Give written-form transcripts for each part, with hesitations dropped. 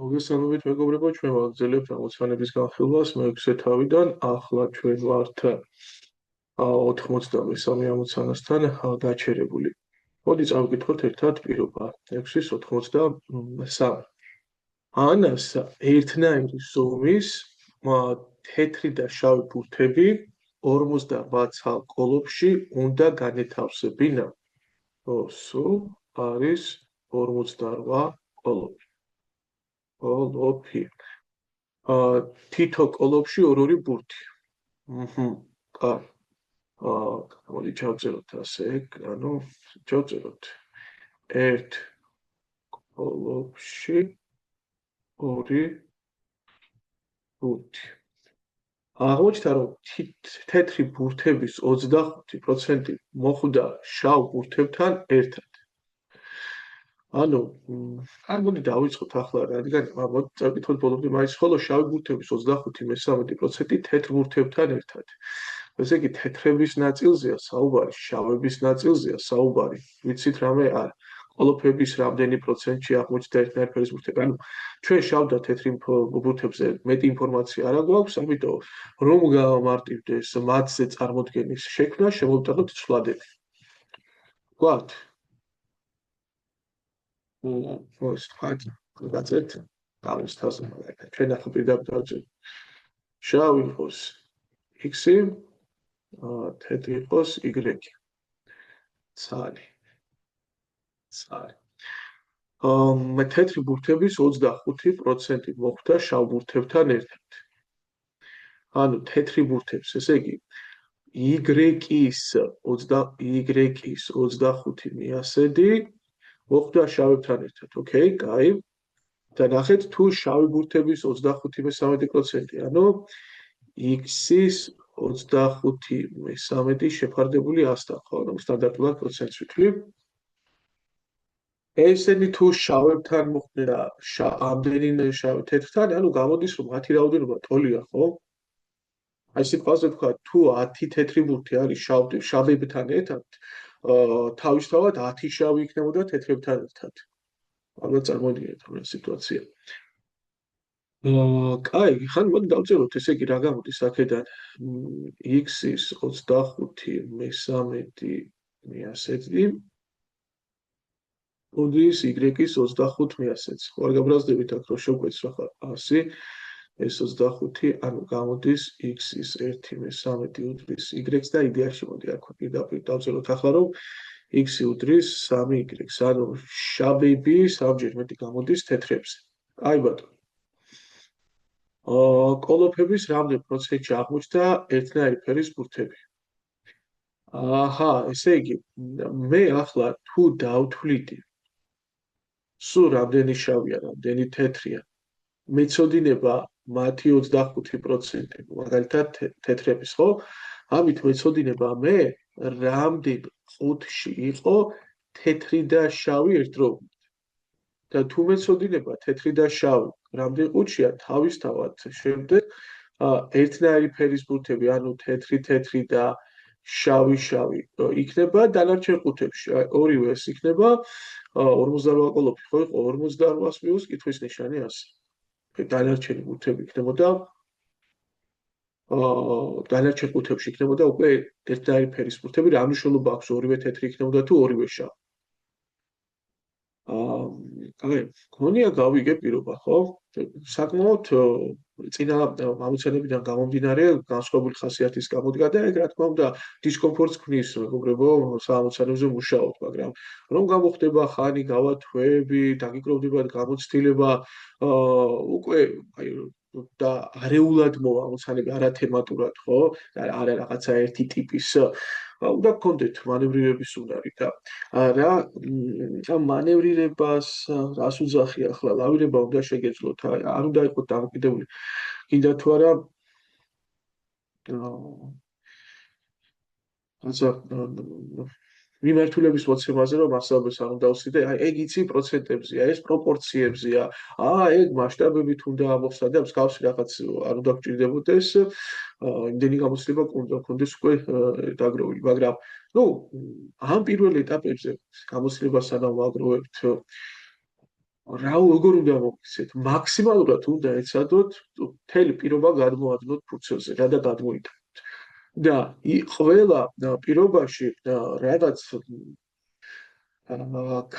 მოგესალმებით მეგობრებო, ჩვენ ვაგრძელებთ ამოცანების განხილვას მე-6 თავიდან. ახლა ჩვენ ვართ 93 ამოცანასთან გაჩერებული. მოდი წავიკითხოთ ერთად პირობა 6-ის 93. ანას ერთნაირი ზომის თეთრი და შავი ბურთები 58 ცალ კოლოფში უნდა განეთავსებინა. სულ არის 48 კოლოფი. კოლოფი. თითო კოლოფში ორი ბურთი. კაი. მოდი ჩავწეროთ ასე, ჩავწეროთ. ერთ კოლოფში ორი ბურთი. აღმოჩნდა, რომ თეთრი ბურთების 25% მოხვდა შავ ბურთებთან ერთად. მოდი დავიწყოთ ახლა, რადგან მოდი წავიკითხოთ ბოლომდე მაინც, ხოლო შავი ბურთების 25-13% თეთრ ბურთებთან ერთად. ესე იგი, თეთრების ნაწილზეა საუბარი, შავების ნაწილზეა საუბარი. ვიცით რამე არა. კოლოფების რამდენი პროცენტში აღმოჩნდა ერთნაირი ფერის ბურთები. ჩვენ შავ და თეთრი ბურთებზე მეტი ინფორმაცია არ გვაქვს, ამიტომ რომ გავამარტივდეს მათზე წარმოდგენის შექმნა, შემოვიტანოთ ცვლადები. გვაქვს გაწეთ გამის თასი მაგალითად ჩვენ ახლა პირდაპირ დავწერთ შავი იყოს x-ი თეთრი იყოს y ცალი თეთრი ბურთების 25% მოხვდა შავ ბურთებთან ერთად. თეთრი ბურთებს, ესე იგი y-ის 25 მიასედი მოხვდა შავებთან ერთად, ოკეი, კაი. და ნახეთ თუ შავი ბურთების 25-13%, ანუ x-ის 25-13 შეფარდებული 100-თან, ხო, რომ სტანდარტულად პროცენტს ვიტყვი. ესენი თუ შავებთან მოხვდა ამდენი შავი თეთრთან, ანუ გამოდის, რომ მათი რაოდენობა ტოლია, ხო? აი სიტყვაზე ვთქვა, თუ 10 თეთრი ბურთი არის შავებთან ერთად, თავისთავად 10 შავი იქნებოდა თეთრებთან ერთად. ალბათ წარმოვიდგინეთ რა სიტუაცია. კაი, ხან მოდი დავწეროთ, ესე იგი რა გამოდის აქედან x-ის 25-13 მიასედი მოდის y-ის 25 მიასედს. ხო არ გაბრაზდებით აქ რომ შევკვეთს ახლა 100 ეს 25, ანუ გამოდის x-ის 1/13 უდრის y-ს და იდეაში მოდი აქ პირდაპირ დავწეროთ ახლა რომ x-ი უდრის 3y, ანუ შავები სამჯერ მეტი გამოდის თეთრებზე. აი ბატონო. კოლოფების რამდენ პროცენტში აღმოჩნდა ერთნაირი ფერის ბურთები? ესე იგი, მე ახლა თუ დავთვლიდი სულ რამდენი შავია, რამდენი თეთრია, მეცოდინება მათი 25%, მაგალითად თეთრების, ხო? ამით მეცოდინება მე რამდენ ყუთში იყო თეთრი და შავი ერთდროულად. და თუ მეცოდინება თეთრი და შავი რამდენ ყუთშია, თავისთავად შემდეგ ერთნაირი ფერის ბურთები, ანუ თეთრი და შავი იქნება დანარჩენ ყუთებში. ორივე ეს იქნება 48 კოლოფი, ხო იყო 48-ს პლუს კითხვის ნიშანი 100. დანარჩენი ბურთები იქნებოდა დანარჩენ ყუთებში იქნებოდა უკვე ერთნაირი ფერის ბურთები, რა მნიშვნელობა აქვს ორივე თეთრი იქნებოდა თუ ორივე შავი. გონია გავიგე პირობა, ხო? საკმაოდ წინა ამოცანებიდან გამომდინარე განსხვავებული ხასიათის გამოდგა და ეგ რა თქმა უნდა დისკომფორტს ქმნის მეგობრებო ამოცანებზე მუშაობთ, მაგრამ რომ გამოხდება ხანი, გავა თვეები, დაგიკროვდება გამოცდილება, უკვე და არეულად მოვა ამოცანები არათემატურად, ხო? არა რაღაცა ერთი ტიპის უნდა გქონდეთ მანევრირების უნარი და რა ამ მანევრირებას რას უძახი ახლა ლავირება უნდა შეგეძლოთ, არ უნდა იყოს დამოკიდებული კიდე თუ არა მიმართულების მოცემაზე რომ მასალებს არ უნდა უსვიდე, ეგ იცი პროცენტებზია, ეს პროპორციებზია, ეგ მასშტაბებით უნდა მოხსნა და მსგავსი რაღაც არ უნდა გჭირდებოდეს, იმდენი გამოცდილება უნდა გქონდეს უკვე დაგროვილი, მაგრამ ამ პირველ ეტაპებზე გამოცდილებას სანამ ვაგროვებთ როგორ უნდა მოგიცეთ? მაქსიმალურად უნდა ეცადოთ მთელი პირობა გადმოადნოთ ფურცელზე, რა და გადმოიტანოთ. და ყველა პირობაში რაღაც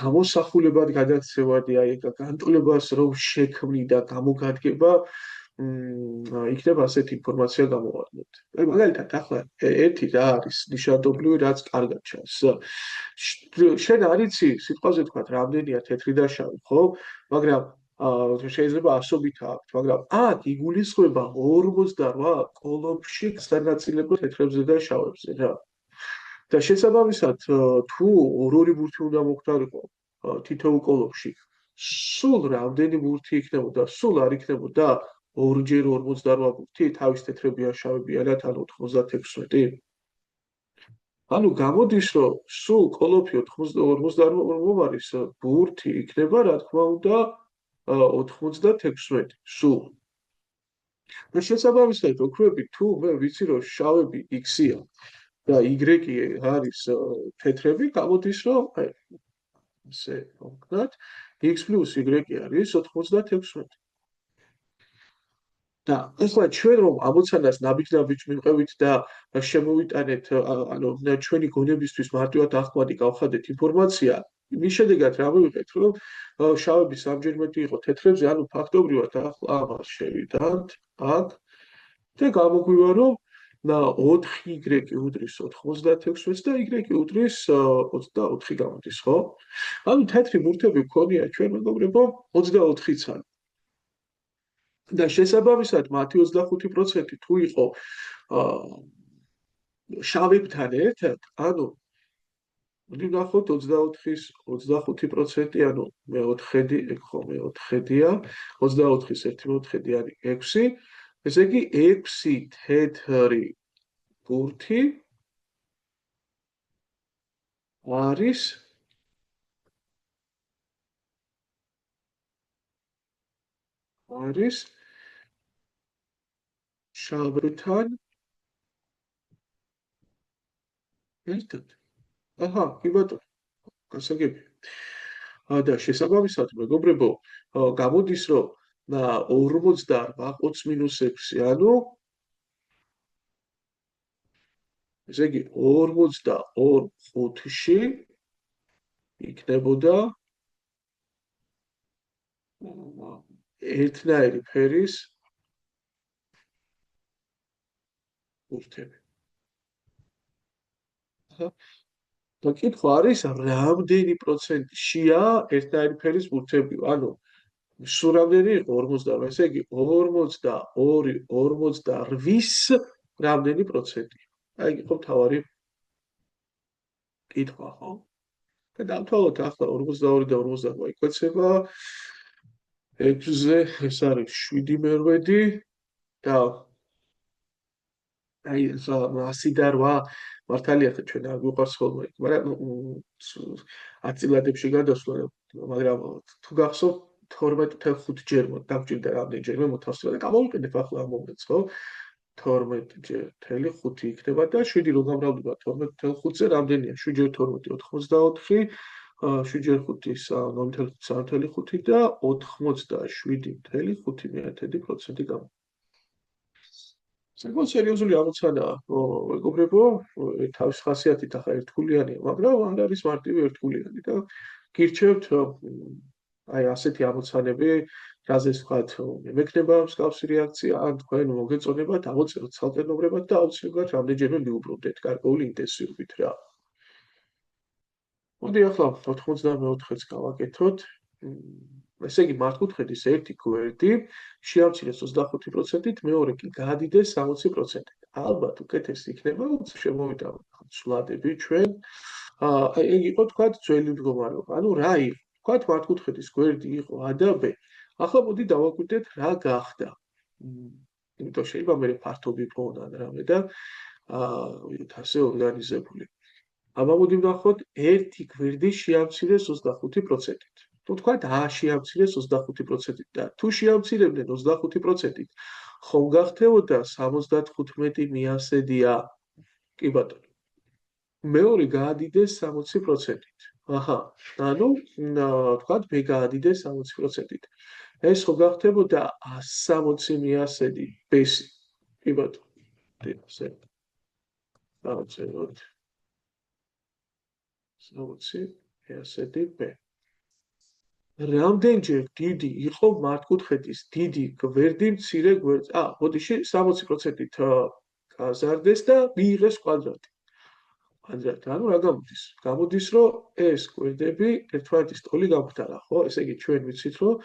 გამოსახულებად გადაცევადი, აი განტოლებას რომ შექმნი და გამოგადგება, იქნება ასეთი ინფორმაცია გამოვადნოთ. აი მაგალითად, ახლა ერთი რა არის ნიშანდობლივი, რაც კარგად ჩანს. შენ არიცი, სიტყვაზე თქვა, რამდენია თეთრი და შავი, ხო? მაგრამ შეიძლება ასობით აქვთ, მაგრამ აქ იგულისხმება 48 კოლოფში ხსნარნაწილებლად თეთრებზე და შავებზე რა. და შესაბამისად, თუ ორი ბურთი უნდა მოხდარიყო თითოეულ კოლოფში, სულ რამდენი ბურთი იქნებოდა? სულ არ იქნებოდა 2-ჯერ 48 ბურთი, თავის თეთრები ან შავები არათ, ანუ 96. ანუ გამოდის, რომ სულ კოლოფი 48 არის ბურთი იქნება, რა თქმა უნდა, 96, სულ. და შესაბამისად, ოქროები, თუ მე ვიცი, რომ შავები X-ია და Y არის თეთრები, გამოდის, რომ აი ესე ვქნათ, X + Y არის 96. და ახლა ჩვენ რომ ამოცანას ნაბიჯ-ნაბიჯ მივყევით და შემოვიტანეთ, ანუ ჩვენი გონებისთვის მარტივად ახმადი გავხადეთ ინფორმაცია, მის შედეგად რა მივიღეთ, რომ შავები სამჯერ მეტი იყო თეთრებზე, ანუ ფაქტობრივად ახლა ამას შევიდანთ აქ და გამოგვივა, რომ 4Y უდრის 96-ს და Y უდრის 24 გამოდის, ხო? ანუ თეთრი ბურთები გქონია ჩვენ მეგობრებო 24-იცანი. და შესაბამისად მათი 25% თუ იყო შავებთან ერთად, ანუ მოდი ვნახოთ 24-ის 25%, ანუ მეოთხედი, ხო, მეოთხედია, 24-ის 1/4 არის 6, ესე იგი 6 თეთრი ბურთი არის შავებთან ერთად. აჰა, კი ბატონო, გასაგებია. და შესაბამისად, მეგობრებო, გამოდის, რომ 48 -6, ანუ ესე იგი 42 ხუთში იქნებოდა ერთნაირი ფერის ბურთები. და კითხვა არის, რამდენი პროცენტშია ერთნაირი ფერის ბურთები? ანუ სულ რამდენი იყო 48, ესე იგი 42 48-ის რამდენი პროცენტია? აი იყო თავარი კითხვა, ხო? და დავთვალოთ ახლა 42 და 48 იკვეცება 6-ზე, ეს არის 7/8 და აი 100 და 8 მართალია ხე ჩვენ არ გვიყვარს ხოლმე, მაგრამ აწილადებში გადასვლა, მაგრამ თუ გახსოვთ 12.5 ჯერ დაგჭირდა რამდენჯერმე მოთავსება და გამოვიყენებ ახლა ამ მომენტს, ხო? 12.5 იქნება და 7 რო გამრავლდება 12.5-ზე რამდენია? 7 ჯერ 12 84, 7 ჯერ 5 0.3 და 87.5% გამა. საკმაოდ სერიოზული ამოცანაა, მეგობრებო, თავის ხასიათით ახლა ერთგულიანია, მაგრამ არ არის მარტივი ერთგულიანი და გირჩევთ აი ასეთი ამოცანები, რაზეც ვთქვათ, მეკნება მსგავსი რეაქცია, ან თქვენ მოგეწონებათ, ამოწეროთ ცალკენობრებად და აუცილებლად რამდენჯერმე მიუბრუნდეთ გარკვეული ინტენსივობით რა. მოდი ახლა 94-ს გავაკეთოთ. ესე იგი მართკუთხედის ერთი გვერდი შეამცირეს 25%-ით, მეორე კი გაადიდეს 60%-ით. ალბათ უკეთესი იქნება, შემოვიტანოთ ცვლადები ჩვენ. აი ეგ იყო თქვათ ძველი მდგომარეობა. ანუ რა იყო? თქვათ მართკუთხედის გვერდი იყო A და B. ახლა მოდი დავაკვირდეთ რა გახდა. იმიტომ შეიძლება მე ფართობი პოვნა რამე და ვიდოთ ასე ორგანიზებული. აბა მოდი ვნახოთ ერთი გვერდი შეამცირეს 25%-ით. თუ თქვათ A შეამცირეს 25%-ით და თუ შეამცირებდნენ 25%-ით, ხომ გახდებოდა 75 მიასედია? კი ბატონო. მეორე გაადიდეს 60%-ით. აჰა, ანუ თქვათ B გაადიდეს 60%-ით. ეს ხო გახდებოდა 160 მიასედი B-ს. კი ბატონო. ესე დავწეროთ 60 მიასედი B. რამდენჯერ დიდი იყო მართკუთხედის დიდი გვერდი მცირე გვერდს? ბოდიში 60%-ით გაზარდეს და მიიღეს კვადრატი. ანუ რა გამოდის? გამოდის, რომ ეს გვერდები ერთმანეთის ტოლი გამختარა, ხო? ესე იგი, ჩვენ ვიცით, რომ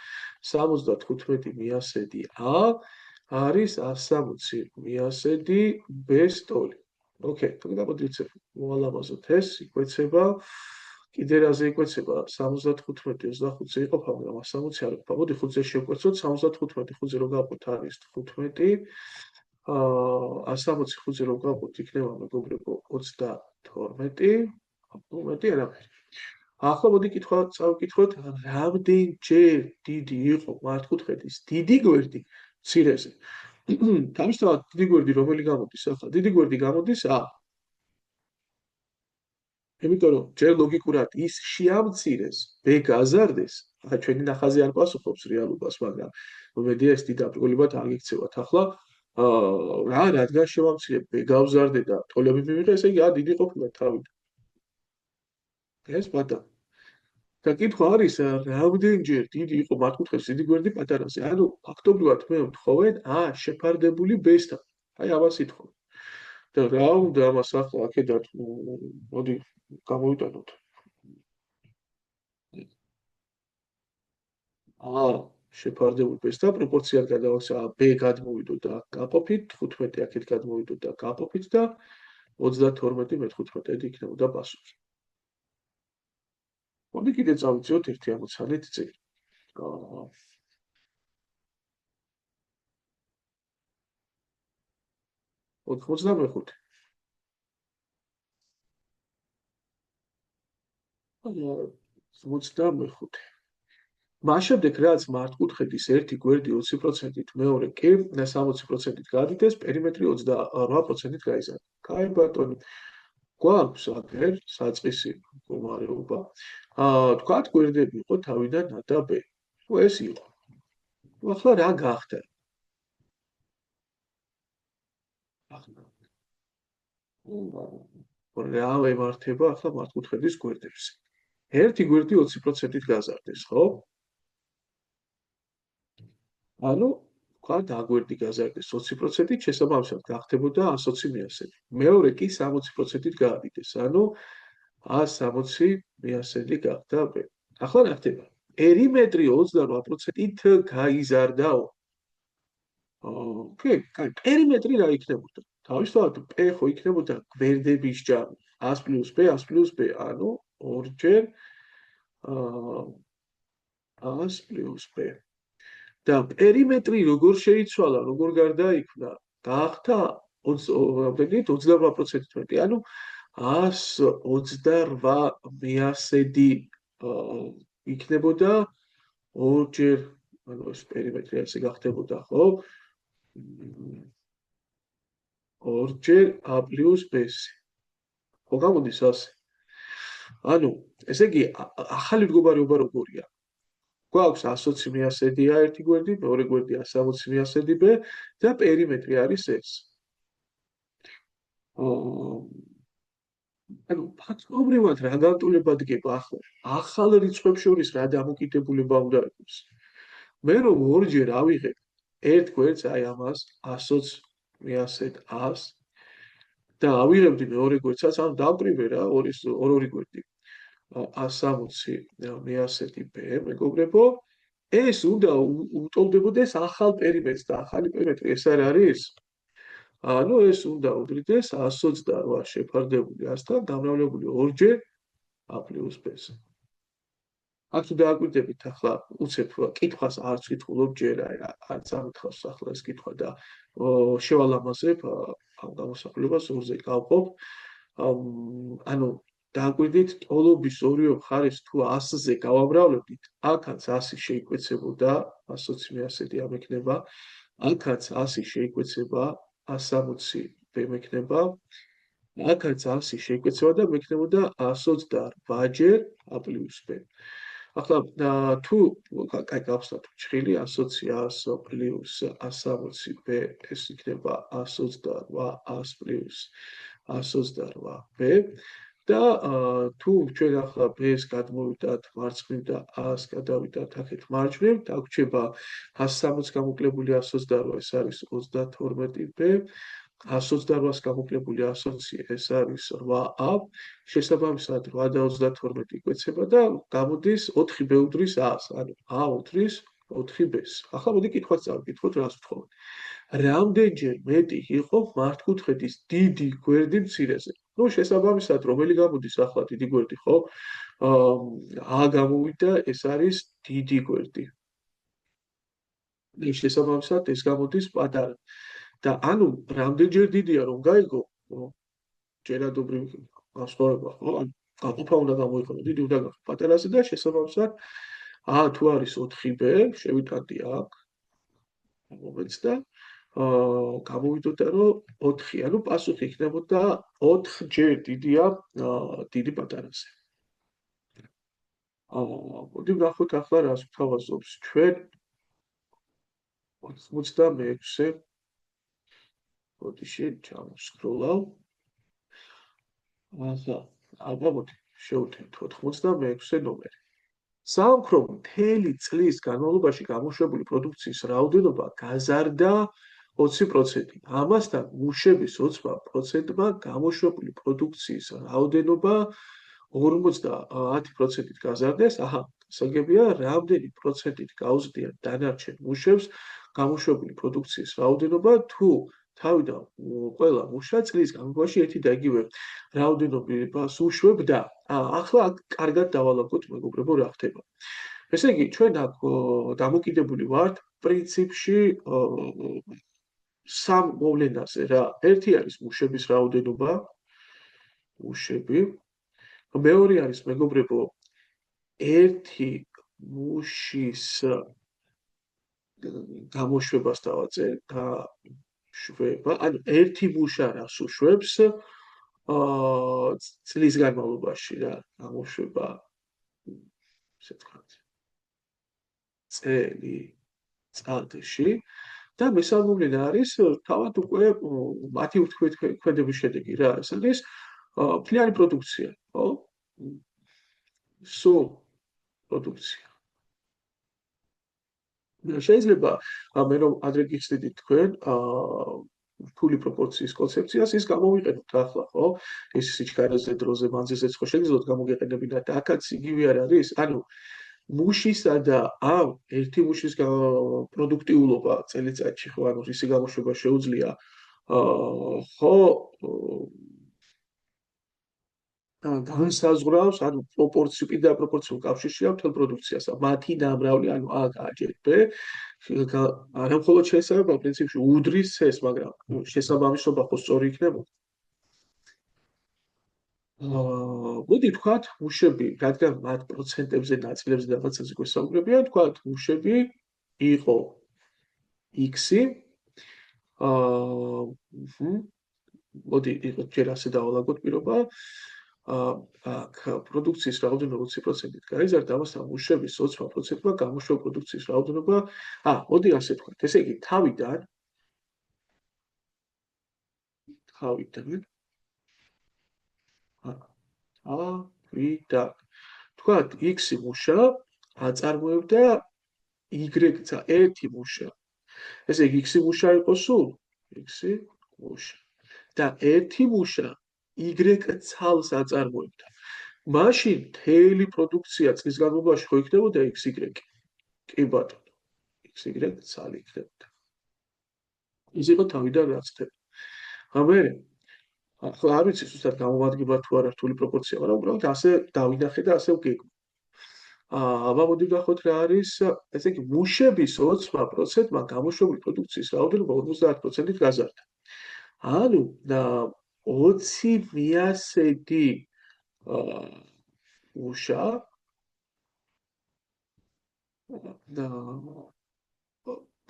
75 მიასედი A არის 160 მიასედი B-ს ტოლი. ოკეი, თქვენ გამოდიცეთ, მოალამაზოთ ეს, იკვეცება. კიდე რაზე იკვეცება? 75 25-ზე იყოფა, მაგრამ 160 არ იყოფა. მოდი 5-ზე შევკვეცოთ, 75 5-ზე რო გავყოთ არის 15. 160 5-ზე რო გავყოთ, იქნება მეგობრებო 32. ნუ მეტი არაფერი. ახლა მოდი კითხვა წავიკითხოთ, რამდენჯერ დიდი იყო მართკუთხედის დიდი გვერდი მცირეზე? თავისთავად დიდი გვერდი რომელი გამოდის ახლა? დიდი გვერდი გამოდის A. იმიტომ რომ ჯერ ლოგიკურად ის შეამცირეს, B გაზარდეს, ახლა ჩვენი ნახაზი არ პასუხობს რეალობას, მაგრამ მომედია ეს დიდ აპრობლებად არ გიქცევათ. ახლა რადგან შევამცირებ, B გავზარდე და ტოლები მივიღე, ესე იგი A დიდი ყოფილა თავიდან. ეს ბატონო. და კითხვა არის, რამდენჯერ დიდი იყო მართკუთხედის დიდი გვერდი პატარაზე? ანუ ფაქტობრივად მე ვთხოვენ შეფარდებული B-სთან. აი ამას ითხოვენ. და რა უნდა ამას ახლა აქედან მოდი გამოვიტანოთ. შეფარდებული B-სთან პროპორციად გადავაქცია B გადმოვიდო და გაყოფით, 15 აქეთ გადმოვიდო და გაყოფით და 32 მე 15 იქნებოდა პასუხი. მოდი კიდე წავიწიოთ ერთი ამოცანით წინ. 85. აა 85. მას შემდეგ რაც მართკუთხედის ერთი გვერდი 20%-ით, მეორე კი 60%-ით გაადიდეს, პერიმეტრი 28%-ით გაიზარდა. კაი ბატონო. გვაქვს აქ საწყისი მდგომარეობა. თქვათ გვერდები იყო თავიდან A და B. ეს იყო. ახლა რა გახდა? რა ემართება ახლა მართკუთხედის გვერდებს? ერთი გვერდი 20%-ით გაზარდეს, ხო? ანუ თქვათ A გვერდი გაზარდეს 20%-ით, შესაბამისად გახდებოდა 120 მიასედი. მეორე კი 60%-ით გაადიდეს, ანუ 160 მიასედი გახდა B. ახლა რა ხდება? პერიმეტრი 28%-ით გაიზარდაო. კი, კაი, პერიმეტრი რა იქნებოდა? თავისთავად P ხო იქნებოდა გვერდების ჯამი. 100 + B, 100 + B, ანუ ორჯერ 100 + B. და პერიმეტრი როგორ შეიცვალა, როგორ გარდაიქმნა? გახდა 28%-ით მეტი, ანუ 128 მიასედი იქნებოდა ორჯერ, ანუ ეს პერიმეტრი ასე გახდებოდა, ხო? ორჯერ A + B-ს. ხო გამოდის ასე? ანუ ესე იგი ახალი მდგომარეობა როგორია? გვაქვს 120 მიასედი A ერთი გვერდი, მეორე გვერდი 160 მიასედი B და პერიმეტრი არის ეს. ანუ ფაქტობრივად რა განტოლება დგება ახლა? ახალ რიცხვებს შორის რა დამოკიდებულება უნდა იყოს? მე რომ ორჯერ ავიღებ ერთ გვერდს, აი ამას 120 მიასედ A-ს და ავიღებდი მეორე გვერდსაც, ანუ დავკრივე რა ორი გვერდი. 160 მიასედი B, მეგობრებო, ეს უნდა უტოლდებოდეს ახალ პერიმეტრს და ახალი პერიმეტრი ეს არ არის? ანუ ეს უნდა უდრიდეს 128 შეფარდებული 100-თან გამრავლებული ორჯერ A + B-ს. აქ თუ დააკვირდებით ახლა უცებ კითხვას არც ვკითხულობ ჯერ, არც ამითხავს ახლა ეს კითხვა და შევალამაზებ ამ გამოსახულებას ორზე გავყოფ. ანუ დააკვირდით ტოლობის ორივე მხარეს თუ 100-ზე გავამრავლებდით, აქაც 100 შეიკვეცებოდა 120 მიასედი ამ ექნება, აქაც 100 შეიკვეცება 160 B მექნება აქაც ასი შეიკვეცება და მექნებოდა 128-ჯერ a პლუს b. ახლა თუ კაი გავხსნათ ჭრილი 120 პლუს 160b ეს იქნება 128 100 პლუს 128b და თუ ჩვენ ახლა b-ს გადმოვიდათ მარცხნივ და a-ს გადავიდათ აქეთ მარჯვნივ, დაგვრჩება 160 გამოკლებული 128 ეს არის 32b 128-ს გამოკლებული 120 ეს არის 8a, შესაბამისად 8 და 32 იკვეცება და გამოდის 4b უდრის a-ს, ანუ a უდრის 4b-ს. ახლა მოდი კითხვას წავიკითხოთ, რას ვთხოვთ. რამდენჯერ მეტი იყო მართკუთხედის დიდი გვერდი მცირეზე? ნუ შესაბამისად, რომელი გამოდის ახლა დიდი გვერდი, ხო? a გამოვიდა, ეს არის დიდი გვერდი. შესაბამისად, ეს გამოდის პატარა. და ანუ რამდენჯერ დიდია რომ გაიგო ჯერადობრივ განსხვავება ხო ან გაყოფა უნდა გამოიყენო დიდი უნდა გახო პატარაზე და შესაბამისად თუ არის 4b შევიტანდი აქ მომენტს და გამოვიდოდა რომ 4 ანუ პასუხი იქნებოდა 4ჯერ დიდია დიდი პატარაზე მოდი ვნახოთ ახლა რას გვთავაზობს ჩვენ 86 ბოდიში ჩავსკროლავ. ახლა ალბათ შევთქვით 86 ნომერი. საამქრო მთელი წლის განმავლობაში გამოშვებული პროდუქციის რაოდენობა გაზარდა 20%. ამასთან მუშების 20%-მა გამოშვებული პროდუქციის რაოდენობა 50%-ით გაზარდეს. გასაგებია, რამდენი პროცენტით გაუზრდიან დანარჩენ მუშებს გამოშვებული პროდუქციის რაოდენობა თუ თავიდან ყველა მუშა წლის განმავლობაში ერთი და იგივე რაოდენობას უშვებდა. ახლა კარგად დავალაგოთ მეგობრებო რა ხდება. ესე იგი, ჩვენ აქ დამოკიდებული ვართ პრინციპში სამ მოვლენაზე რა. ერთი არის მუშების რაოდენობა, მუშები. მეორე არის მეგობრებო ერთი მუშის გამოშვებას დავაწერ და შვება, ანუ ერთი მუშა რას უშვებს წლის განმავლობაში რა გამოშვება ესე ვთქვათ წელიწადში და მესამე არის თავად უკვე მათი ურთიერთქმედების შედეგი რა ეს არის ფლიანი პროდუქცია ხო სულ პროდუქცია შეიძლება მე რომ ადრე გიხსნით თქვენ რთული პროპორციის კონცეფციას ის გამოვიყენოთ ახლა ხო ეს სიჩქარეზე დროზე მანძილზეც ხო შეგიძლიათ გამოგეყენებინათ და აქაც იგივე არ არის ანუ მუშისა და ამ ერთი მუშის პროდუქტიულობა წელიწადში ხო ანუ ისი გამოშვება შეუძლია ხო განსაზღვრავს ანუ პროპორციულ კიდევ პროპორციულ კავშირშია მთელ პროდუქციასა მათი ნამრავლი ანუ a გააჭერთ b არა მხოლოდ შესაძლოა პრინციპში უდრის c-ს მაგრამ შესაბამისობა ხო სწორი იქნებოდა მოდი თქვათ მუშები რადგან მათ პროცენტებზე ნაწილებზე რაღაცაზე გვესაუბრებია თქვათ მუშები იყო x-ი მოდი იყო ჯერ ასე დავალაგოთ პირობა აქ პროდუქციის რაოდენობა 20%-ით გაიზარდა, ამასთან მუშების 20%-მა გამოშვება პროდუქციის რაოდენობა, მოდი ასე ვთქვათ, ესე იგი თავიდან თქვათ x-ი მუშა აწარმოებდა y-ცა ერთი მუშა. ესე იგი x-ი მუშა იყო სულ x-ი მუშა და ერთი მუშა y-ცალს აწარმოებდა. მაშინ მთელი პროდუქცია წლის განმავლობაში ხო იქნებოდა xy. კი ბატონო, xy ცალი იქნებოდა. ის იყო თავიდან რაც ხდება. მე ახლა არ ვიცი ზუსტად გამოვადგება თუ არა რთული პროპორცია, მაგრამ უბრალოდ ასე დავინახე და ასე ვგეგმე. მოდი გახოთ რა არის, ესე იგი მუშების 20%-მა გამოშვებული პროდუქციის რაოდენობა 50%-ით გაზარდა. ანუ 20 მიასედი მუშა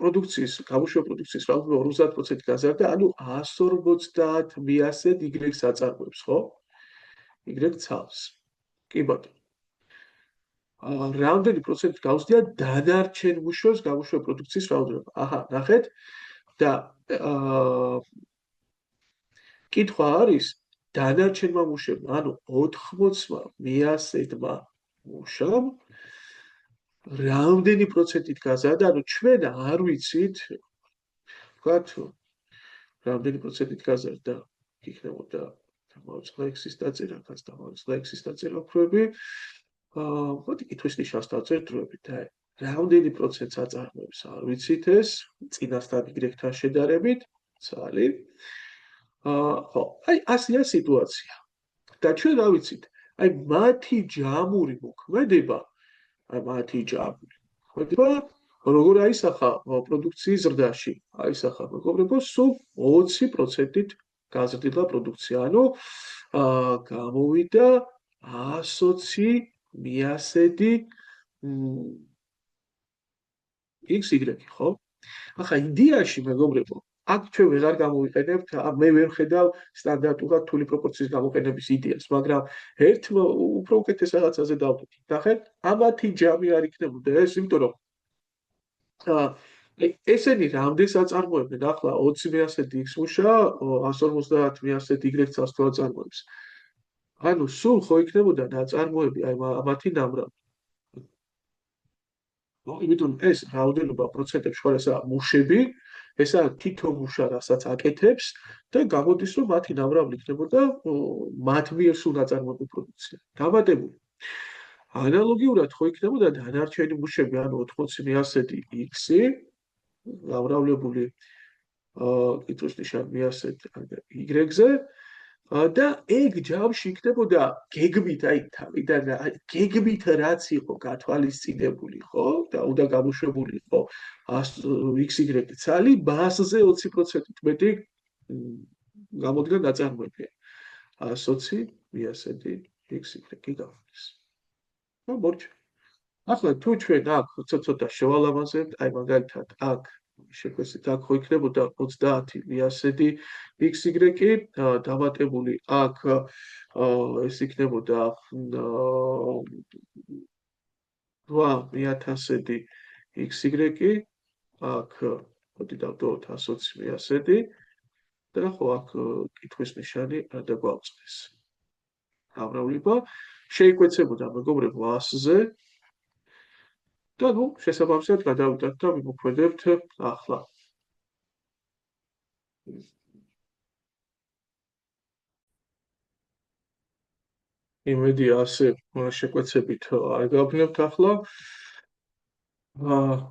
პროდუქციის, გამოშვება პროდუქციის რაოდენობა 50% გაზარდა, ანუ 150 მიასედ Y-ს აწარმოებს, ხო? Y ცალს. კი ბატონო. რამდენი პროცენტი გავზრდია დანარჩენ მუშაობს გამოშვება პროდუქციის რაოდენობა. აჰა, ნახეთ და კითხვა არის დანარჩენმა მუშებმა, ანუ 80-მა მიასედმა მუშამ რამდენი პროცენტით გაზარდა, ანუ ჩვენ არ ვიცით, ვთქვათ, რამდენი პროცენტით გაზარდა, იქნებოდა დამავიწყდა X-ის დაწერა, გას დამავიწყდა X-ის დაწერა უფროები. მოდი კითხვის ნიშანს დავწერთ დროებით და რამდენი პროცენტს აწარმოებს, არ ვიცით ეს, წინასთან Y-თან შედარებით, ცალი. ხო, აი ასეა სიტუაცია. და ჩვენ რა ვიცით, აი მათი ჯამური მოქმედება, აი მათი ჯამური მოქმედება როგორ აისახა პროდუქციის ზრდაში? აისახა მეგობრებო, სულ 20%-ით გაზრდილა პროდუქცია. ანუ გამოვიდა 120 მიასედი XY, ხო? ახლა იდეაში მეგობრებო, აქ ჩვენ ვეღარ გამოვიყენებთ, მე ვერ ხედავ სტანდარტულად რთული პროპორციის გამოყენების იდეას, მაგრამ ერთმა უფრო უკეთეს რაღაცაზე დავდოთ. ნახეთ, ამათი ჯამი არ იქნებოდა ეს, იმიტომ რომ ესენი რამდენს აწარმოებენ? ახლა 20 მიასედი X მუშა, 150 მიასედი Y ცალს თუ აწარმოებს. ანუ სულ ხო იქნებოდა ნაწარმოები აი ამათი ნამრავი. იმიტომ ეს რაოდენობა პროცენტებში ხო ესაა მუშები, ესაა თითო მუშა, რასაც აკეთებს და გამოდის, რომ მათი ნამრავლი იქნებოდა მათ მიერ სულ ნაწარმოებულ პროდუქცია. დამატებული. ანალოგიურად ხო იქნებოდა დანარჩენი მუშები, ანუ 80 მიასედი X-ი, გამრავლებული კითხვის ნიშანი მიასედ Y-ზე და ეგ ჯამში იქნებოდა გეგმით, აი თავიდან გეგმით რაც იყო გათვალისწინებული, ხო? და უნდა გამოშვებული იყო XY ცალი, მასზე 20%-ით მეტი გამოდგა ნაწარმოები. 120 მიასედი XY გამოდის. ნუ მორჩა. ახლა თუ ჩვენ აქ ცოტა შევალამაზებთ, აი მაგალითად აქ შეგვეცით აქ ხო იქნებოდა 30 მიასედი XY დამატებული აქ ეს იქნებოდა 8000-დი XY აქ მოდი დავდოთ 120 მიასედი და ხო აქ კითხვის ნიშანი არ დაგვაუწყდეს. გამრავლება შეიკვეცებოდა მეგობრებო 100-ზე და ნუ შესაბამისად გადავიდეთ და ვიმოქმედებთ ახლა. იმედი ასე შეკვეცებით არ გავაბნევთ ახლა.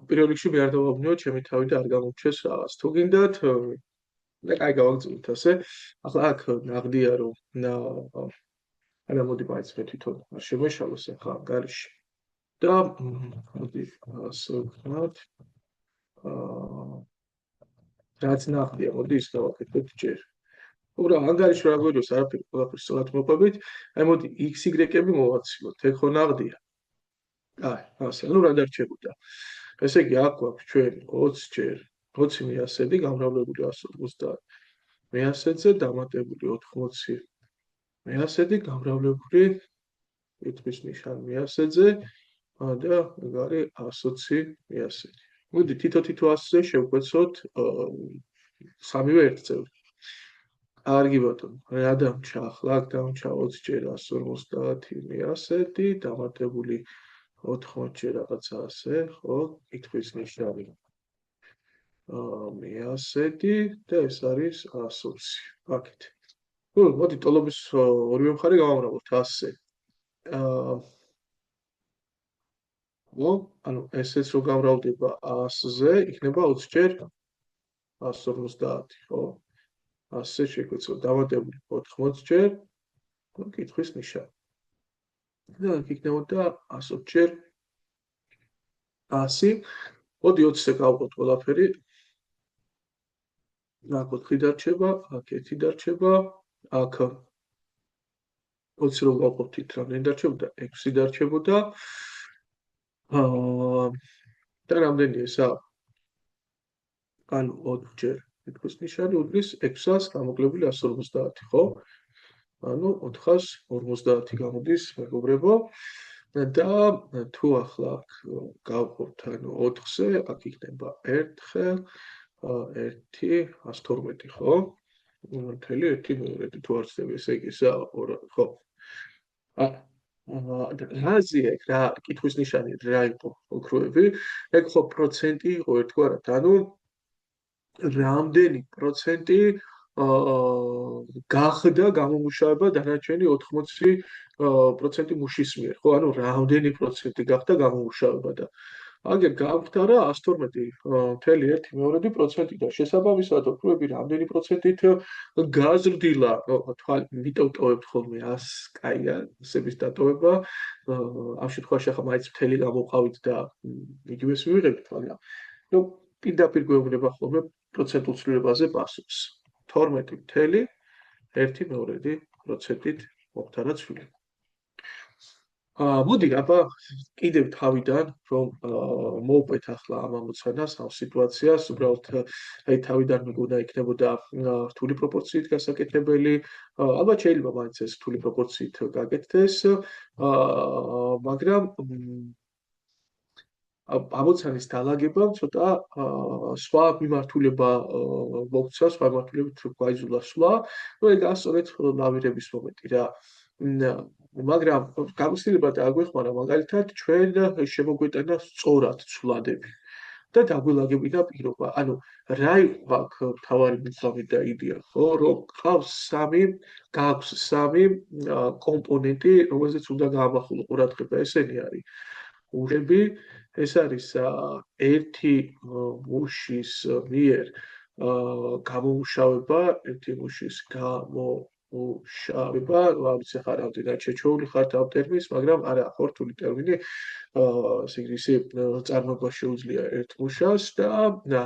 პირველ რიგში მე არ დავაბნევ ჩემი თავი და არ გამომჩეს რაღაც. თუ გინდათ და კაი გავაგზავნოთ ასე. ახლა აქ ნაღდია რომ არა მოდი მაინც მე თვითონ არ შემეშალოს ახლა ანგარიში. და მოდი ასე ვქნათ. რაც ნახდია, მოდი ის დავაკეთოთ ჯერ. უბრალოდ ანგარიში რა გვერდოს არაფერი ყველაფერს სწორად მოყვებით. აი მოდი XY-ები მოვაცილოთ. ეგ ხო ნაღდია. აი, ასე, ну რა დარჩებოდა. ესე იგი აქ გვაქვს ჩვენ 20 ჯერ 20 მიასედი გამრავლებული 150 მიასედზე დამატებული 80 მიასედი გამრავლებული კითხვის ნიშანი მიასედზე და ეგ არის 120 მიასედი. მოდი თითო 100-ზე შევკვეცოთ სამივე ერთ წევრი. კარგი ბატონო, რა დამჭა ახლა? აქ დამჭა 20 ჯერ 150 მიასედი დამატებული 80 ჯერ რაღაცა ასე, ხო? კითხვის ნიშანი მიასედი და ეს არის 120. აქეთ. ნუ მოდი ტოლობის ორივე მხარე გავამრავოთ 100-ზე. ანუ ესეც რო გამრავლდება 100-ზე, იქნება 20 ჯერ 150, ხო? 100-ზე შეგვეცოთ დამატებული 80 ჯერ კითხვის ნიშანი. და იქნებოდა 120 ჯერ 100. მოდი 20-ზე გავყოთ ყველაფერი. აქ 4 დარჩება, აქ 1 დარჩება, აქ 20 რო გავყოფთით, რამდენი დარჩებოდა? 6 დარჩებოდა. და რამდენი ესა? ანუ 4 ჯერ თითქოს ნიშანი უდრის 600 გამოკლებული 150, ხო? ანუ 450 გამოდის, მეგობრებო. და თუ ახლა აქ გავყავთ ანუ 4-ზე, აქ იქნება 1 112, ხო? მთელი 1 თუ არ ვცდები, ესე იგი ისა 2, ხო? რაზე ეგ რა კითხვის ნიშანი რა იყო ოქროები? ეგ ხო პროცენტი იყო ერთგვარად, ანუ რამდენი პროცენტი გახდა გამომუშავება დანარჩენი 80% მუშის მიერ, ხო? ანუ რამდენი პროცენტი გახდა გამომუშავება და აგერ გავხდარა 112.1% და შესაბამისად ოქროები რამდენი პროცენტით გაზრდილა, იმიტომ ტოვებთ ხოლმე 100 კაია ასების დატოვება, ამ შემთხვევაში ახლა მაინც მთელი გამოყავით და იგივეს მივიღებთ, მაგრამ ნუ პირდაპირ გვეუბნება ხოლმე პროცენტულ ცვლილებაზე პასუხს. 12.1%-ით მოხდარა ცვლილება. მოდი, აბა კიდევ თავიდან რომ მოვყვეთ ახლა ამ ამოცანას, ამ სიტუაციას, უბრალოდ აი თავიდან მეგონა იქნებოდა რთული პროპორციით გასაკეთებელი, ალბათ შეიძლება მაინც ეს რთული პროპორციით გაკეთდეს, მაგრამ ამოცანის დალაგებამ ცოტა სხვა მიმართულება მოგცა, სხვა მიმართულებით გაიზულა სვლა, რომ ეგ ასწორეთ ლავირების მომენტი რა. მაგრამ გამოცდილება დააგვეხმარა მაგალითად ჩვენ შემოგვეტანა სწორად ცვლადები და დაგვილაგებინა პირობა. ანუ რა იყო აქ მთავარი მიზანი და იდეა, ხო, რომ გაქვს სამი კომპონენტი, რომელზეც უნდა გაამახვილო ყურადღება, ესენი არის მუშები, ეს არის ერთი მუშის მიერ გამომუშავება, ერთი მუშის გამომუშავება, ამის ახლა რამდენად შეჩეული ხართ ამ ტერმინს, მაგრამ არა ხო რთული ტერმინი, ისე წარმოება შეუძლია ერთ მუშას და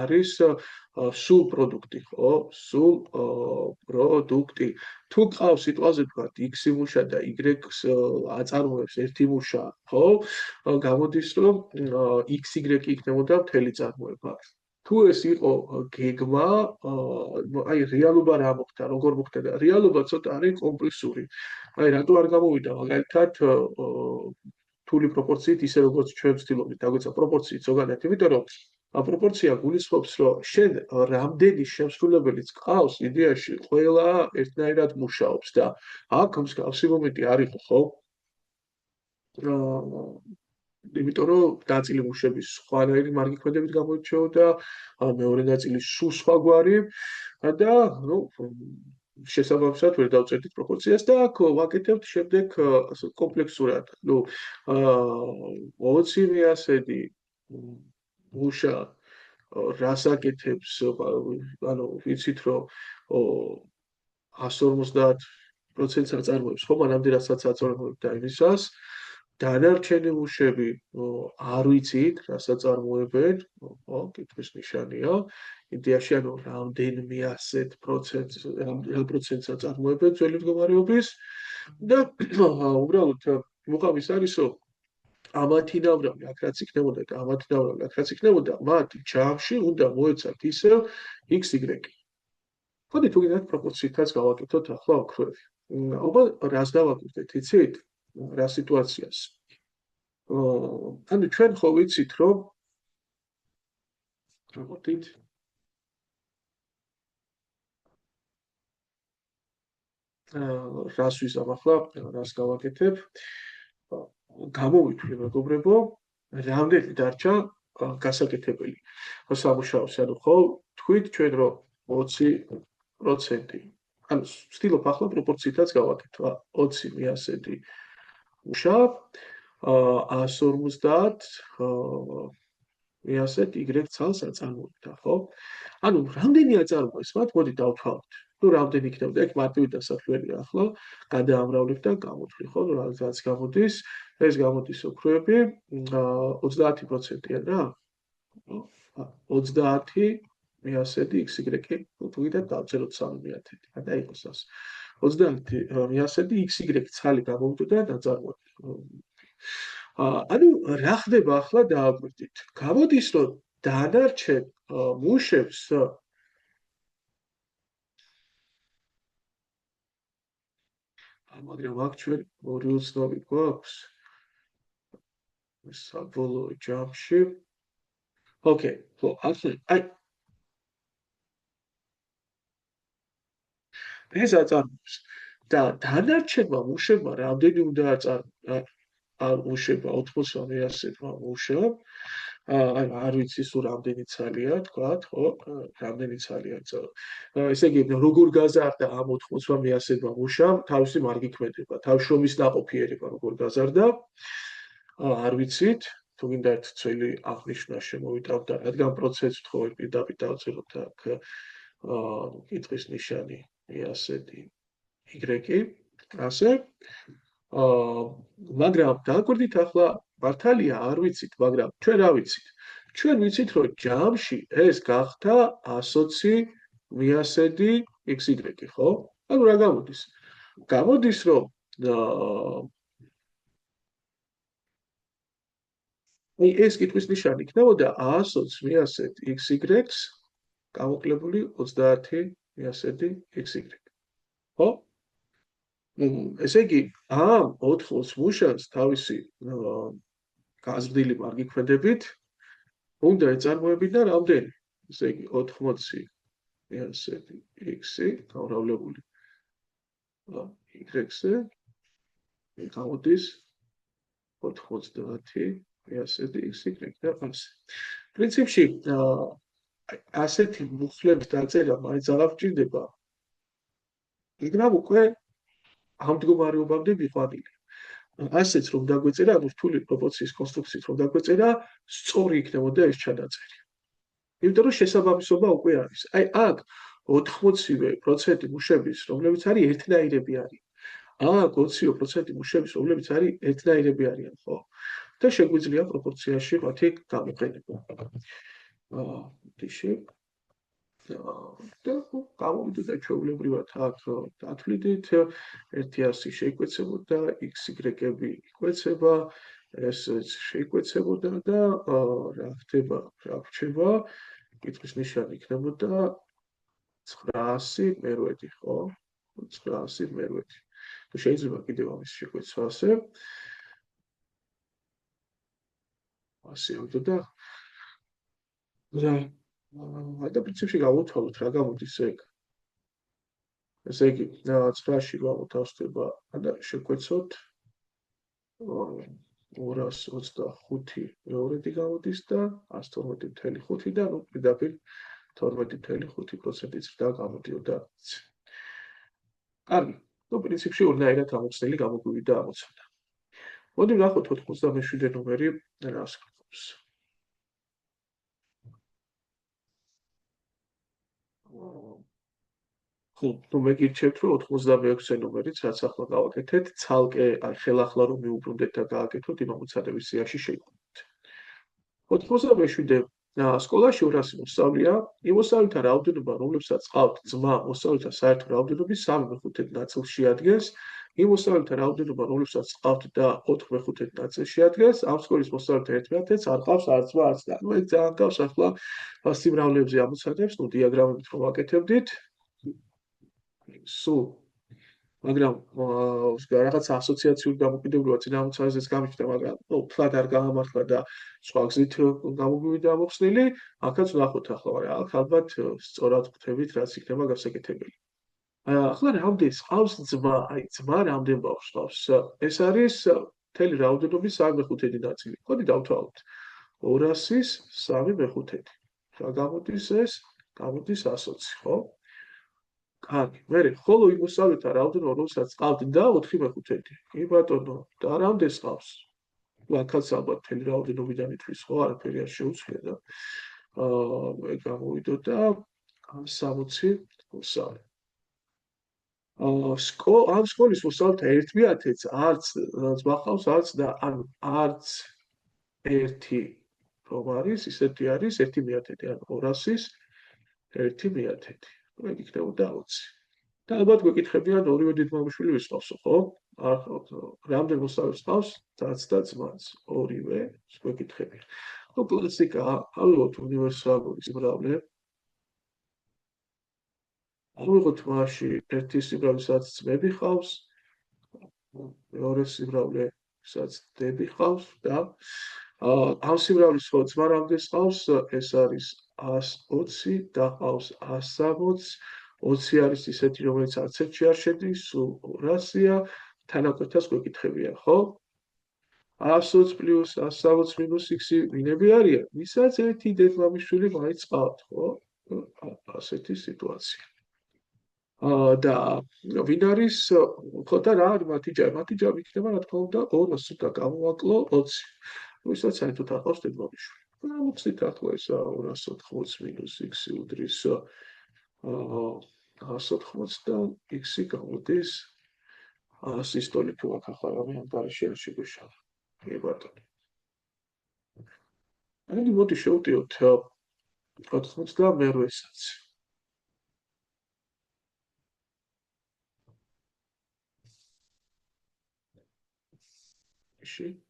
არის სულ პროდუქტი, ხო? სულ პროდუქტი. თუ ყავს სიტყვაზე ვთქვათ x მუშა და y-ს აწარმოებს ერთი მუშა, ხო? გამოდის რომ xy იქნებოდა მთელი წარმოება. თუ ეს იყო გეგმა, აი რეალობა რა მოხდა, როგორ მოხდა და რეალობა ცოტა არის კომპლექსური. აი რატო არ გამოვიდა მაგალითად რთული პროპორციით, ისე როგორც ჩვენ ვცდილობთ დაგვეცა პროპორციით ზოგადად, იმიტომ რომ პროპორცია გულისხმობს, რომ შენ რამდენი შემსრულებელიც ყავს, იდეაში ყველა ერთნაირად მუშაობს და აქ მსგავსი მომენტი არ იყო, ხო? იმიტომ რომ ნაწილი მუშების სხვანაირი მარგი ქმედებით გამოირჩეოდა, მეორე ნაწილი სულ სხვაგვარი და ნუ შესაბამისად ვერ დავწერდით პროპორციას და აქ ვაკეთებთ შემდეგ კომპლექსურად. ნუ 20 მიასედი მუშა რას აკეთებს, ანუ ვიცით რომ 150%-ს აწარმოებს, ხო, მანამდე რასაც აწარმოებდა იმისას, დანარჩენი მუშები არ ვიცით, რას აწარმოებენ, ხო, კითხვის ნიშანია. იდეაში ანუ რამდენიმე 100%-ს აწარმოებენ ძველი მდგომარეობის და უბრალოდ მუყავის არის, რომ ამათინავრავი აქ რაც იქნებოდა და ამათინავრავი აქ რაც იქნებოდა, მათ ჯამში უნდა მოეცათ ისევ XY. ხოდი თუ გინდათ პროპორციითაც გავაკეთოთ ახლა ოქროები. აბა რას დავაკეთეთ, იცით? რა სიტუაციას? ანუ ჩვენ ხო ვიცით, რომ რაღაცით რას ვიზამ ახლა, რას გავაკეთებ? გამოვიტვლი მეგობრებო, რამდენი დარჩა გასაკეთებელი სამუშაოს, ანუ ხო თქვით ჩვენ რომ 20%. ანუ ვცდილობ ახლა პროპორციითაც გავაკეთო, 20 მიასედი მუშა 150 მიასედ y ცალს აწარმოებდა, ხო? ანუ რამდენი აწარმოებს მათ, მოდი დავთვალოთ. ნუ რამდენი იქნებოდა, ეგ მარტივი დასათვლელია ახლა, გადაამრავლებ და გამოვთვლი, ხო? ნუ რაც გამოდის, ეს გამოდის ოქროები 30%-იან რა? 30 მიასედი xy, თუ გინდათ დავწეროთ 3/10. და იყოს ასე. 30 მიასედი xy ცალი გამოვიდა და დაწარმოებდა. ანუ რა ხდება ახლა დააგვირდით. გამოდის რომ დანარჩენ მუშებს მაგრამ აქ ჩვენ ორი უცნობი გვაქვს საბოლოო ჯამში ოკეი ხო ახლა აი ეს აწარმოებს და დანარჩენმა მუშებმა რამდენი უნდა მუშება 80-100-მა მუშა აი არ ვიცი სულ რამდენი ცალია თქვათ ხო რამდენი ცალია ესე იგი როგორ გაზარდა ამ 80-100-მა მუშამ თავისი მარგი ქმედება თავის შრომის ნაყოფი ერება როგორ გაზარდა არ ვიცით თუ გინდა ერთ ძველი აღნიშვნა შემოვიტანოთ რადგან პროცესს თხოვე პირდაპირ დავწეროთ აქ კითხვის ნიშანი ასეთი Y ასე მაგრამ დაგვირდით ახლა მართალია არ ვიცით მაგრამ ჩვენ რა ვიცით ჩვენ ვიცით რომ ჯამში ეს გახდა 120 მიასედი XY ხო ანუ რა გამოდის გამოდის რომ ეს კითხვის ნიშანი იქნებოდა 120 მიასედ XY-ს გამოკლებული 30 მიასედი XY ხო ესე იგი ამ 80 მუშას თავისი გაზრდილი მარგი ქმედებით უნდა ეწარმოებინა რამდენი ესე იგი 80 მიასედი X-ი გამრავლებული Y-ზე გამოდის 90 მიასედი XY და ასე პრინციპში ასეთი მუხლების დაწერა მაინც არ გვჭირდება იქნებ უკვე ამ მდგომარეობამდე მიყვანილი. ასეც რომ დაგვეწერა, ანუ რთული პროპორციის კონსტრუქციით რომ დაგვეწერა, სწორი იქნებოდა ეს ჩანაწერი. იმიტომ რომ შესაბამისობა უკვე არის. აი აქ 80% მუშების, რომლებიც არის ერთნაირები არის. აქ 20% მუშების, რომლებიც არის ერთნაირები არიან, ხო? და შეგვიძლია პროპორციაში მათი გამოყენება. დიში და გამოვიდოდა ჩვეულებრივად აქ დათვლიდით 100 შეიკვეცებოდა XY-ები იკვეცება ეს შეიკვეცებოდა და რა ხდება რა რჩება კითხვის ნიშანი იქნებოდა 900 მერვედი ხო 900 მერვედი და შეიძლება კიდევ ამის შეკვეცვა ასე და და პრინციპში გავუთვალოთ რა გამოდის ეგ. ესე იგი 9-ში გამოვთავსდება და შეკვეცოთ 225 მეორედი გამოდის და 112.5 და ნუ პირდაპირ 12.5%-იც და გამოდიოდა. კარგი, ნუ პრინციპში ორნაირად ამოხსნელი გამოგვივიდა ამოცანა. მოდი ვნახოთ 87 ნომერი რას გვყავს. ხო, თუ მეგირჩევთ, რომ 86 ნომერიც, რაც ახლა გავაკეთეთ, ცალკე აი ხელახლა რომ მიუბრუნდეთ და გააკეთოთ, იმ ამოცანების სიაში შეიყვანოთ. 87 სკოლაში 200 მოსწავლეა, იმ მოსწავლეთა რაოდენობა, რომლებსაც ყავთ ძმა, მოსწავლეთა საერთო რაოდენობის 3/5 ნაწილს შეადგენს, იმ მოსწავლეთა რაოდენობა, რომლებსაც ყავთ და 4/5 ნაწილს შეადგენს, ამ სკოლის მოსწავლეთა ერთმანეთს არ ყავს არც ძმა, არც და. ნუ ეგ ძალიან გავს ახლა სიმრავლეებზე ამოცანებს, ნუ დიაგრამებით რომ ვაკეთებდით, სულ მაგრამ რაღაც ასოციაციური დამოკიდებულება წინა ამოცანაზეც გამიჩნდა, მაგრამ ნუ თლად არ გამართლა და სხვა გზით გამოგვივიდა ამოხსნილი, აქაც ვნახოთ ახლა, მაგრამ აქ ალბათ სწორად ხვდებით, რაც იქნება გასაკეთებელი. ახლა რამდენს ყავს ძმა? აი ძმა რამდენ ბავშვს ყავს? ეს არის მთელი რაოდენობის 3/5 ნაწილი. ხოდი დავთვალოთ. 200-ის 3/5. რა გამოდის ეს? გამოდის 120, ხო? კარგი, მერე ხოლო იმ მოსწავლეთა რაოდენობა, რომელსაც ყავთ და 4/5. კი ბატონო, და რამდენს ყავს? აქაც ალბათ მთელი რაოდენობიდან ითვლის, ხო, არაფერი არ შეუცვლია და ეგ გამოვიდოდა 60 მოსწავლე. ამ სკოლის მოსწავლეთა ერთმანეთს არც ძმა ყავს, არც და ანუ არც ერთი რომ არის, ისეთი არის 1/10, ანუ 200-ის 1/10. ეგ იქნებოდა 20. და ალბათ გვეკითხებიან ორივე დიდმამიშვილი ვის ყავსო, ხო? რამდენ მოსწავლეს ყავს? დაც და ძმაც, ორივე გვეკითხებიან. კლასიკაა, ავიღოთ უნივერსალური სიმრავლე, ავიღოთ მასში ერთი სიმრავლე, სადაც ძმები ყავს, მეორე სიმრავლე, სადაც დები ყავს და ამ სიმრავლის ხო ძმა რამდენს ყავს? ეს არის 120 და ყავს 160, 20 არის ისეთი, რომელიც არც ერთში არ შედის, სულ 200-ია, თანაკვეთას გვეკითხებიან, ხო? 120 პლუს 160 მინუს 6 ვინები არიან? ვისაც ერთი დედმამიშვილი მაინც ყავთ, ხო? ასეთი სიტუაცია. და ვინ არის ხო და რა არის მათი ჯამი? მათი ჯამი იქნება რა თქმა უნდა 200 და გამოვაკლო 20. ვისაც საერთოდ არ ყავს დედმამიშვილი. გამოვხსნით ახლა ეს 280 მინუს 6 უდრის 180 და x გამოდის სისტოლი თუ აქ ახლა რამე ამ დარაში არ შეგვეშალა. კი ბატონო. ანუ მოდი შევტიოთ 98-საც. ში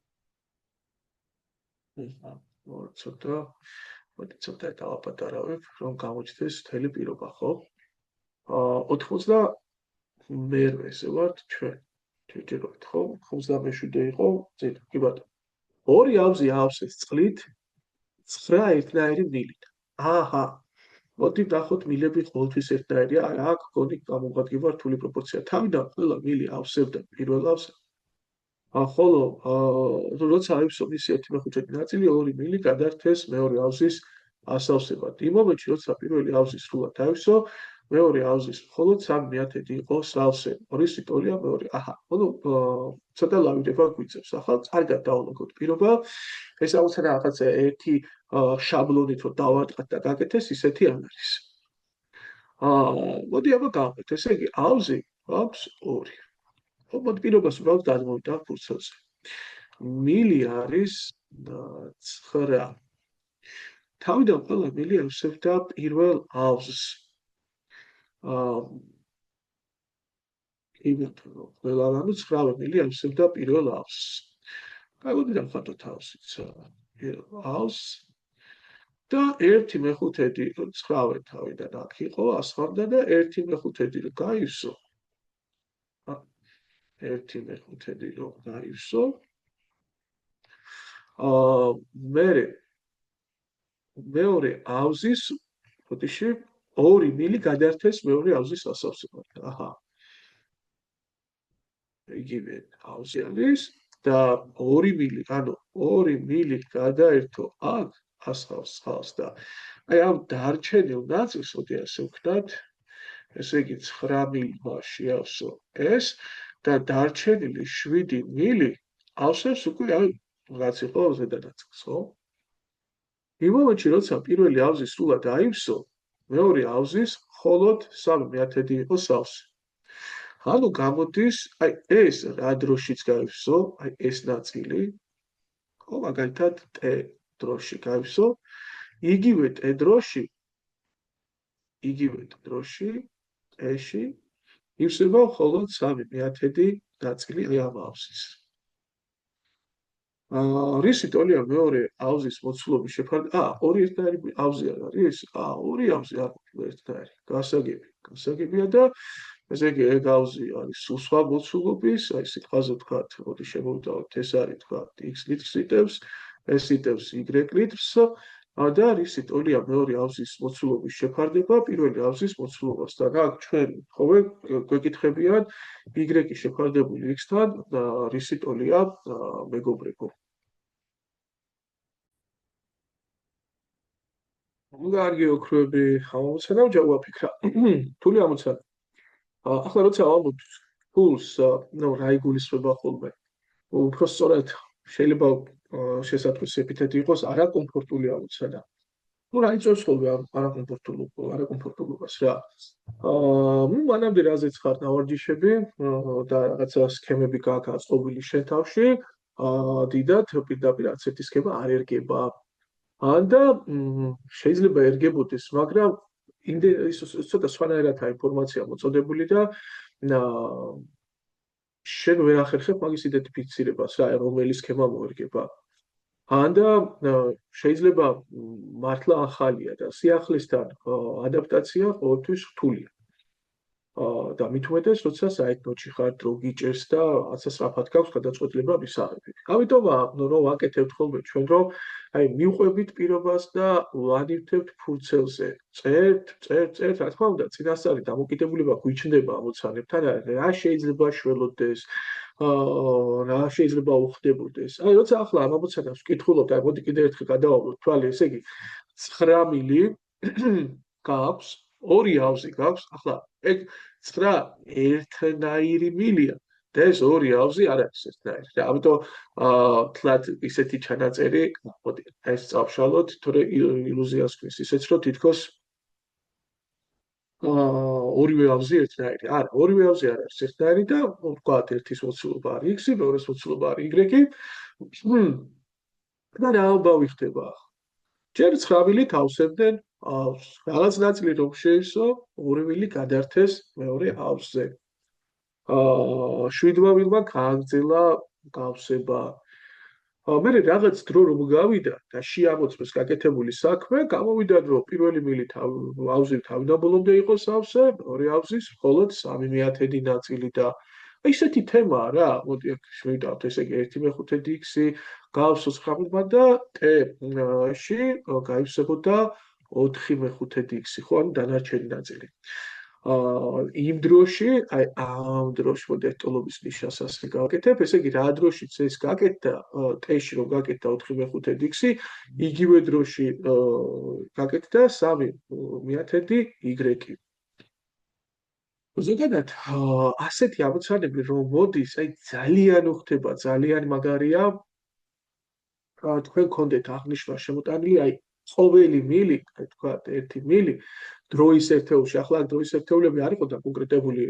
ცოტა ცოტა დავაპატარავებ, რომ გამოჩნდეს მთელი პირობა, ხო? 98-ზე ვართ ჩვენ. ჯერჯერობით, ხო? 97 იყო, წინ, კი ბატონო. ორი ავზი ავსეს წყლით 9 ერთნაირი მილით. აჰა. მოდი ნახოთ მილები ყოველთვის ერთნაირია, აქ გონი გამოვადგება რთული პროპორცია. თავიდან ყველა მილი ავსებდა პირველ ავსს. ხოლო როცა აივსო მისი 1/5 ნაწილი, 2 მილი გადართეს მეორე ავზის ასავსებად. იმ მომენტში, როცა პირველი ავზი სრულად აივსო, მეორე ავზის მხოლოდ 3/10 იყო სავსე. რისი ტოლია მეორე? აჰა, ანუ ცოტა ლავირება გვიწევს. ახლა კარგად დავალაგოთ პირობა. ეს აუცილებლად რაღაცა ერთი შაბლონით რო დავარტყათ და გაკეთეს, ისეთი არ არის. მოდი აბა გავხეთ. ესე იგი, ავზი აქვს 2. მოდი პირობას უბრალოდ გადმოვიდა ფურცელზე. მილი არის 9. თავიდან ყველა მილი ავსებდა პირველ ავზს. იმეთო, ყველა ანუ 9 მილი ავსებდა პირველ ავზს. გაიგოდი და ხათოთ ავზიც. ავზს და 1/5 9 თავიდან აქ იყო, ასხამდა და 1/5 რო გაივსო. 1/5 რო გაივსო. მეორე ავზის, ფოტოში 2 მილი გადართეს მეორე ავზის ასავსებად. აჰა. იგივე ავზი არის და 2 მილი, ანუ 2 მილი გადაერთო აქ ასხავს და აი ამ დარჩენილ ნაწილს, ოდე ასე ვქნათ, ესე იგი 9 მილი შეავსო ეს და დარჩენილი 7 მილი ავსებს უკვე აი რაც იყო ზედა ნაწილს, ხო? იმ მომენტში, როცა პირველი ავზი სრულად აივსო, მეორე ავზის მხოლოდ 3/10 იყო სავსე. ანუ გამოდის, აი ეს რა დროშიც გაივსო, აი ეს ნაწილი, ხო, მაგალითად t დროში გაივსო, იგივე t დროში, t-ში ივსება მხოლოდ 3/10 ნაწილი აი ამ ავზის. რისი ტოლია მეორე ავზის მოცულობის შეფარდება? ორი ერთნაირი ავზი არ არის? ორი ავზი არ ყოფილა ერთნაირი. გასაგებია და ესე იგი ეგ ავზი არის სულ სხვა მოცულობის, აი სიტყვაზე ვთქვათ, მოდი შემოვიდაოთ, ეს არის ვთქვათ x litrს იტევს, ეს იტევს y litrს და რისი ტოლია მეორე ავზის მოცულობის შეფარდება პირველი ავზის მოცულობასთან. აქ ჩვენ ხოლმე გვეკითხებიან y-ი შეფარდებული x-თან და რისი ტოლია მეგობრებო. კარგი ოქროები, ამოცანა ვაფიქრა. თული ამოცანა. ახლა როცა ვამბობ ფულს, ნუ რა იგულისხმება ხოლმე. უფრო სწორად შეიძლება შესაძლოა ეპითეტი იყოს არაკომფორტული ამოცანა. ნუ რა იწევს ხოლმე არაკომფორტულობას რა. მანამდე რაზეც ხარ ნავარჯიშები და რაღაცა სქემები გაქვს აწყობილი შენ თავში, დიდად პირდაპირ არც ერთი სქემა არ ერგება. და შეიძლება ერგებოდეს, მაგრამ ის ცოტა სხვანაირადაა ინფორმაცია მოწოდებული და შენ ვერ ახერხებ მაგის იდენტიფიცირებას, რა რომელი სქემა მოერგება. ან და შეიძლება მართლა ახალია და სიახლესთან ადაპტაცია ყოველთვის რთულია. და მით უმეტეს, როცა საერთოდ ხარ, დრო გიჭერს და ასე სწრაფად გაქვს გადაწყვეტილება მისაღები. ამიტომ რომ ვაკეთებთ ხოლმე ჩვენ, რომ აი მივყვებით პირობას და ვანივთებთ ფურცელზე. წერთ, რა თქმა უნდა, წინასწარი დამოკიდებულება გვიჩნდება ამოცანებთან, რა შეიძლება შველოდეს, რა შეიძლება უხდებოდეს. აი როცა ახლა ამ ამოცანებს ვკითხულობთ, აი მოდი კიდევ ერთხელ გადავავლოთ თვალი, ესე იგი 9 მილი გაქვს, ორი ავზი გაქვს, ახლა ეგ 9 ერთნაირი მილია და ეს ორი ავზი არ არის ერთნაირი. და ამიტომ თლად ისეთი ჩანაწერი, მოდი ეს წავშალოთ, თორე ილუზიას ქვის ისეც რომ თითქოს ორივე ავზი ერთნაირი. არა, ორივე ავზი არ არის ერთნაირი და ვთქვათ, ერთის მოცულობა არის x-ი, მეორეს მოცულობა არის y-ი. და რა ამბავი ხდება? ჯერ 9 მილით ავსებდნენ ავზს. რაღაც ნაწილი რომ შეისო, 2 მილი გადართეს მეორე ავზზე. 7 მილმა გააგრძელა გავსება. მე რაღაც დრო რომ გავიდა და შეამოწმეს გაკეთებული საქმე, გამოვიდა რომ პირველი მილი ავზი თავდაბოლომდე იყოს ავსე, მეორე ავზის მხოლოდ 3/10 ნაწილი და ისეთი თემაა რა, მოდი აქ შევიდავთ, ესე იგი 1/5 x-ი გავს 9 და t-ში გაივსებოდა 4/5 x-ი, ხო, ანუ დანარჩენი ნაწილი. იმ დროში, აი ამ დროში მოდი ტოლობის ნიშანს ასე გავაკეთებ, ესე იგი რა დროშიც ეს გაკეთდა, t-ში რომ გაკეთდა 4/5 x-ი, იგივე დროში გაკეთდა 3/10 y-ი. ზოგადად, ასეთი ამოცანები რომ მოდის, აი ძალიან უხდება, ძალიან მაგარია, თქვენ გქონდეთ აღნიშვნა შემოტანილი, აი ყოველი მილი, აი თქვა 1 მილი დროის ერთეულში, ახლა დროის ერთეულები არ იყო დაკონკრეტებული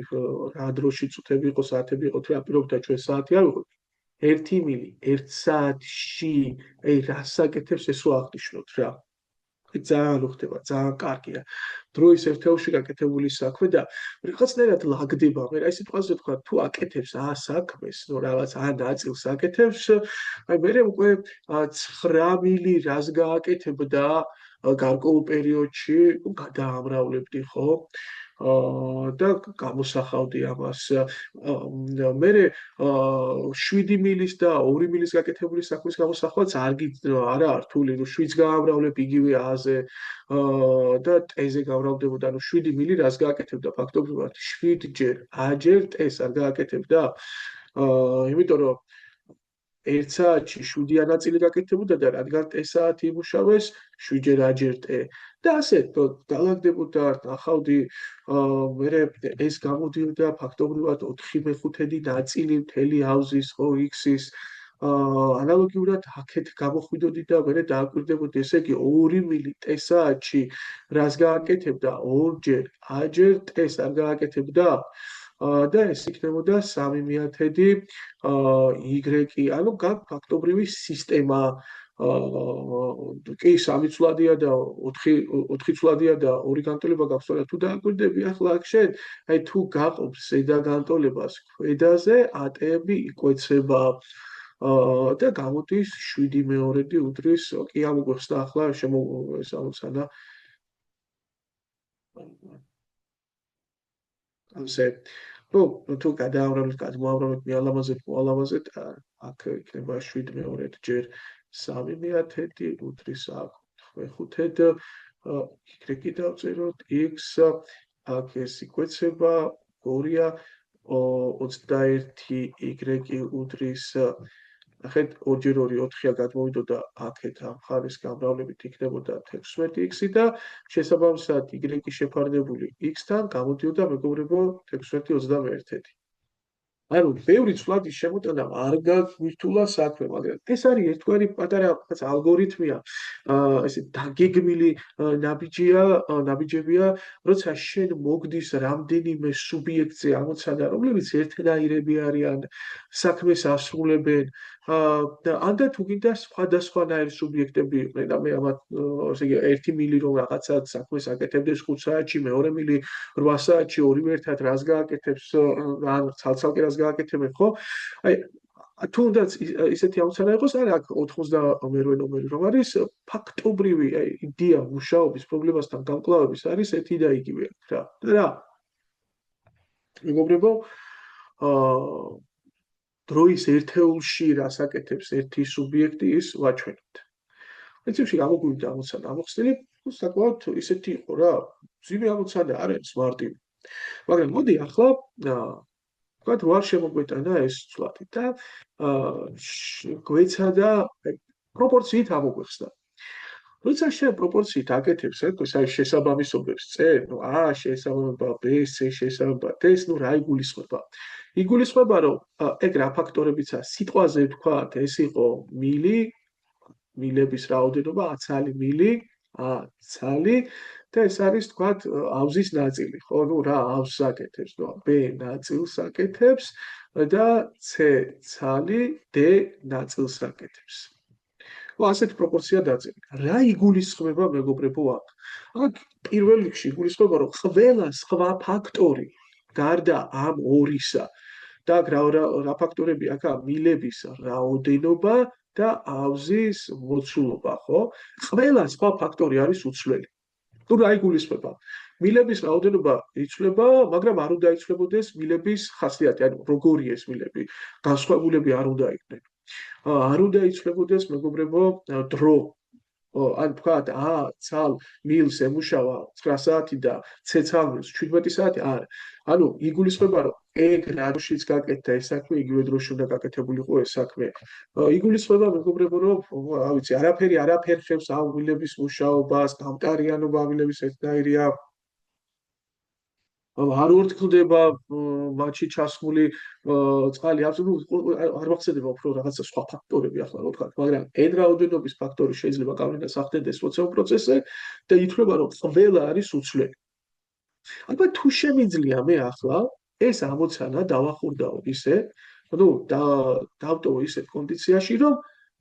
რა დროში წუთები იყო, საათები იყო, თუ აპირობდა ჩვენ საათი არ ვიყო. 1 მილი 1 საათში, აი რას აკეთებს ეს რო აღნიშნოთ რა. ძალიან უხდება, ძალიან კარგია. დროის ერთეულში გაკეთებული საქმე და რაღაცნაირად ლაგდება. მე რა სიტყვაზე თქვა, თუ აკეთებს საქმეს, ნუ რაღაც ნაწილს აკეთებს, აი მე უკვე 9 მილი რას გააკეთებდა გარკვეულ პერიოდში, გადაამრავლებდი, ხო? და გამოსახავდი ამას. მე 7 მილის და 2 მილის გაკეთებული საქმის გამოსახვაც არა რთული, რომ 7-ს გაამრავლებ იგივე A-ზე და T-ზე გამრავლდებოდა, ანუ 7 მილი რას გააკეთებდა ფაქტობრივად 7 ჯერ A-ჯერ T-ს არ გააკეთებდა. იმიტომ რომ 1 საათში 7 ნაწილი გაკეთებოდა და რადგან T საათი იმუშავეს 7-ჯერ A-ჯერ T და ასე დალაგდებოდა, ნახავდი, მე ეს გამოდიოდა ფაქტობრივად 4/5 ნაწილი მთელი ავზის, ხო, x-ის. ანალოგიურად აქეთ გამოხვიდოდი და მე დააკვირდებოდი, ესე იგი 2 მილი T საათში რას გააკეთებდა 2-ჯერ A-ჯერ T-ს არ გააკეთებდა და ეს იქნებოდა 3/10 y-ი, ანუ გაქვს ფაქტობრივი სისტემა. კი 3 ცვლადია და 4 ცვლადია და 2 განტოლება გაქვს, თორე თუ დააკვირდები ახლა აქ შენ, აი თუ გაყოფს ზედა განტოლებას ქვედაზე, AT-ები იკვეცება და გამოდის 7/2 უდრის, კი ამოგვეხსნა ახლა ეს ამოცანა. ასე ну, თუ გადმოამრავლებთ მოალამაზეთ, აქ იქნება 7/2 ჯერ 3/10 უდრის აქ 5/5 y დავწეროთ x აქ ეს იკვეცება 2-ია 21 y უდრის ნახეთ 2-ჯერ 2 4-ია გადმოვიდოდა აქეთ ამ ხარის გამრავლებით იქნებოდა 16 x-ი და შესაბამისად y-ი შეფარდებული x-თან გამოდიოდა მეგობრებო 16 21. ანუ ბევრი ცვლადის შემოტანა არ გაგვირთულა საქმე, მაგრამ ეს არის ერთგვარი პატარა ალგორითმია, ესე დაგეგმილი ნაბიჯებია, როცა შენ მოგდის რამდენიმე სუბიექტზე ამოცანა, რომლებიც ერთნაირები არიან, საქმეს ასრულებენ, და თუ გინდა სხვადასხვანაირი სუბიექტები იყვნენ და მე ამათ ესე იგი 1 მილი რომ რაღაცა საქმეს აკეთებდეს 5 საათში, მეორე მილი 8 საათში, ორივე ერთად რას გააკეთებს, ან ცალ-ცალკე რას გააკეთებენ, ხო? აი თუნდაც ისეთი ამოცანა იყოს, არა აქ 98 ნომერი რომ არის ფაქტობრივი იდეა მუშაობის პრობლემასთან გამკლავების არის ერთი და იგივე რა. და მეგობრებო, აა დროის ერთეულში რას აკეთებს ერთი სუბიექტი ის ვაჩვენებთ. პრინციპში გამოგვივიდა ამოცანა ამოხსნილი, საკმაოდ ისეთი იყო რა, ძიმე ამოცანა არ არის მარტივი. მაგრამ მოდი ახლა ვთქვათ, რა შემოგვეტანა ეს ცვლადი და გვეცადა პროპორციით ამოგვეხსნა. როცა შენ პროპორციით აკეთებს, აი შესაბამისობებს წერ, ნუ A შეესაბამება B-ს, C შეესაბამება D-ს, ნუ რა იგულისხმება? იგულისხმება, რომ ეგ რა ფაქტორებიცაა, სიტყვაზე ვთქვათ, ეს იყო მილი, მილების რაოდენობა, აცალი მილი, აცალი და ეს არის თქვათ ავზის ნაწილი, ხო? ნუ რა ავზს აკეთებს, ნუ B ნაწილს აკეთებს და C ცალი D ნაწილს აკეთებს. ნუ ასეთი პროპორცია დაწერეთ. რა იგულისხმება მეგობრებო აქ? აქ პირველ რიგში იგულისხმება, რომ ყველა სხვა ფაქტორი გარდა ამ ორისა და რა ფაქტორები აქა მილების რაოდენობა და ავზის მოცულობა, ხო? ყველა სხვა ფაქტორი არის უცვლელი. თუ რა იგულისხმება? მილების რაოდენობა იცვლება, მაგრამ არ უნდა იცვლებოდეს მილების ხასიათი, ანუ როგორი ეს მილები, განსხვავებულები არ უნდა იყვნენ. არ უნდა იცვლებოდეს მეგობრებო დრო. ან თქვათ, ცალ მილს ემუშავა 9 საათი და C ცალ მილს 17 საათი, არა. ანუ იგულისხმება, რომ ეგ რა დროშიც გაკეთდა ეს საქმე, იგივე დროში უნდა გაკეთებულიყო ეს საქმე. იგულისხმება მეგობრებო, რომ რა ვიცი, არაფერი არ აფერხებს ამ მილების მუშაობას, გამტარიანობა ამ მილების ერთნაირია. არ ურთქლდება მათში ჩასმული წყალი, არ მახსენდება უფრო რაღაცა სხვა ფაქტორები ახლა რა ვთქვათ, მაგრამ n რაოდენობის ფაქტორი შეიძლება გავლენას ახდენდეს მოცემულ პროცესზე და ითვლება, რომ ყველა არის უცვლელი. ალბათ თუ შემიძლია მე ახლა ეს ამოცანა დავახურდაო ისე, ნუ დავტოვო ისეთ კონდიციაში, რომ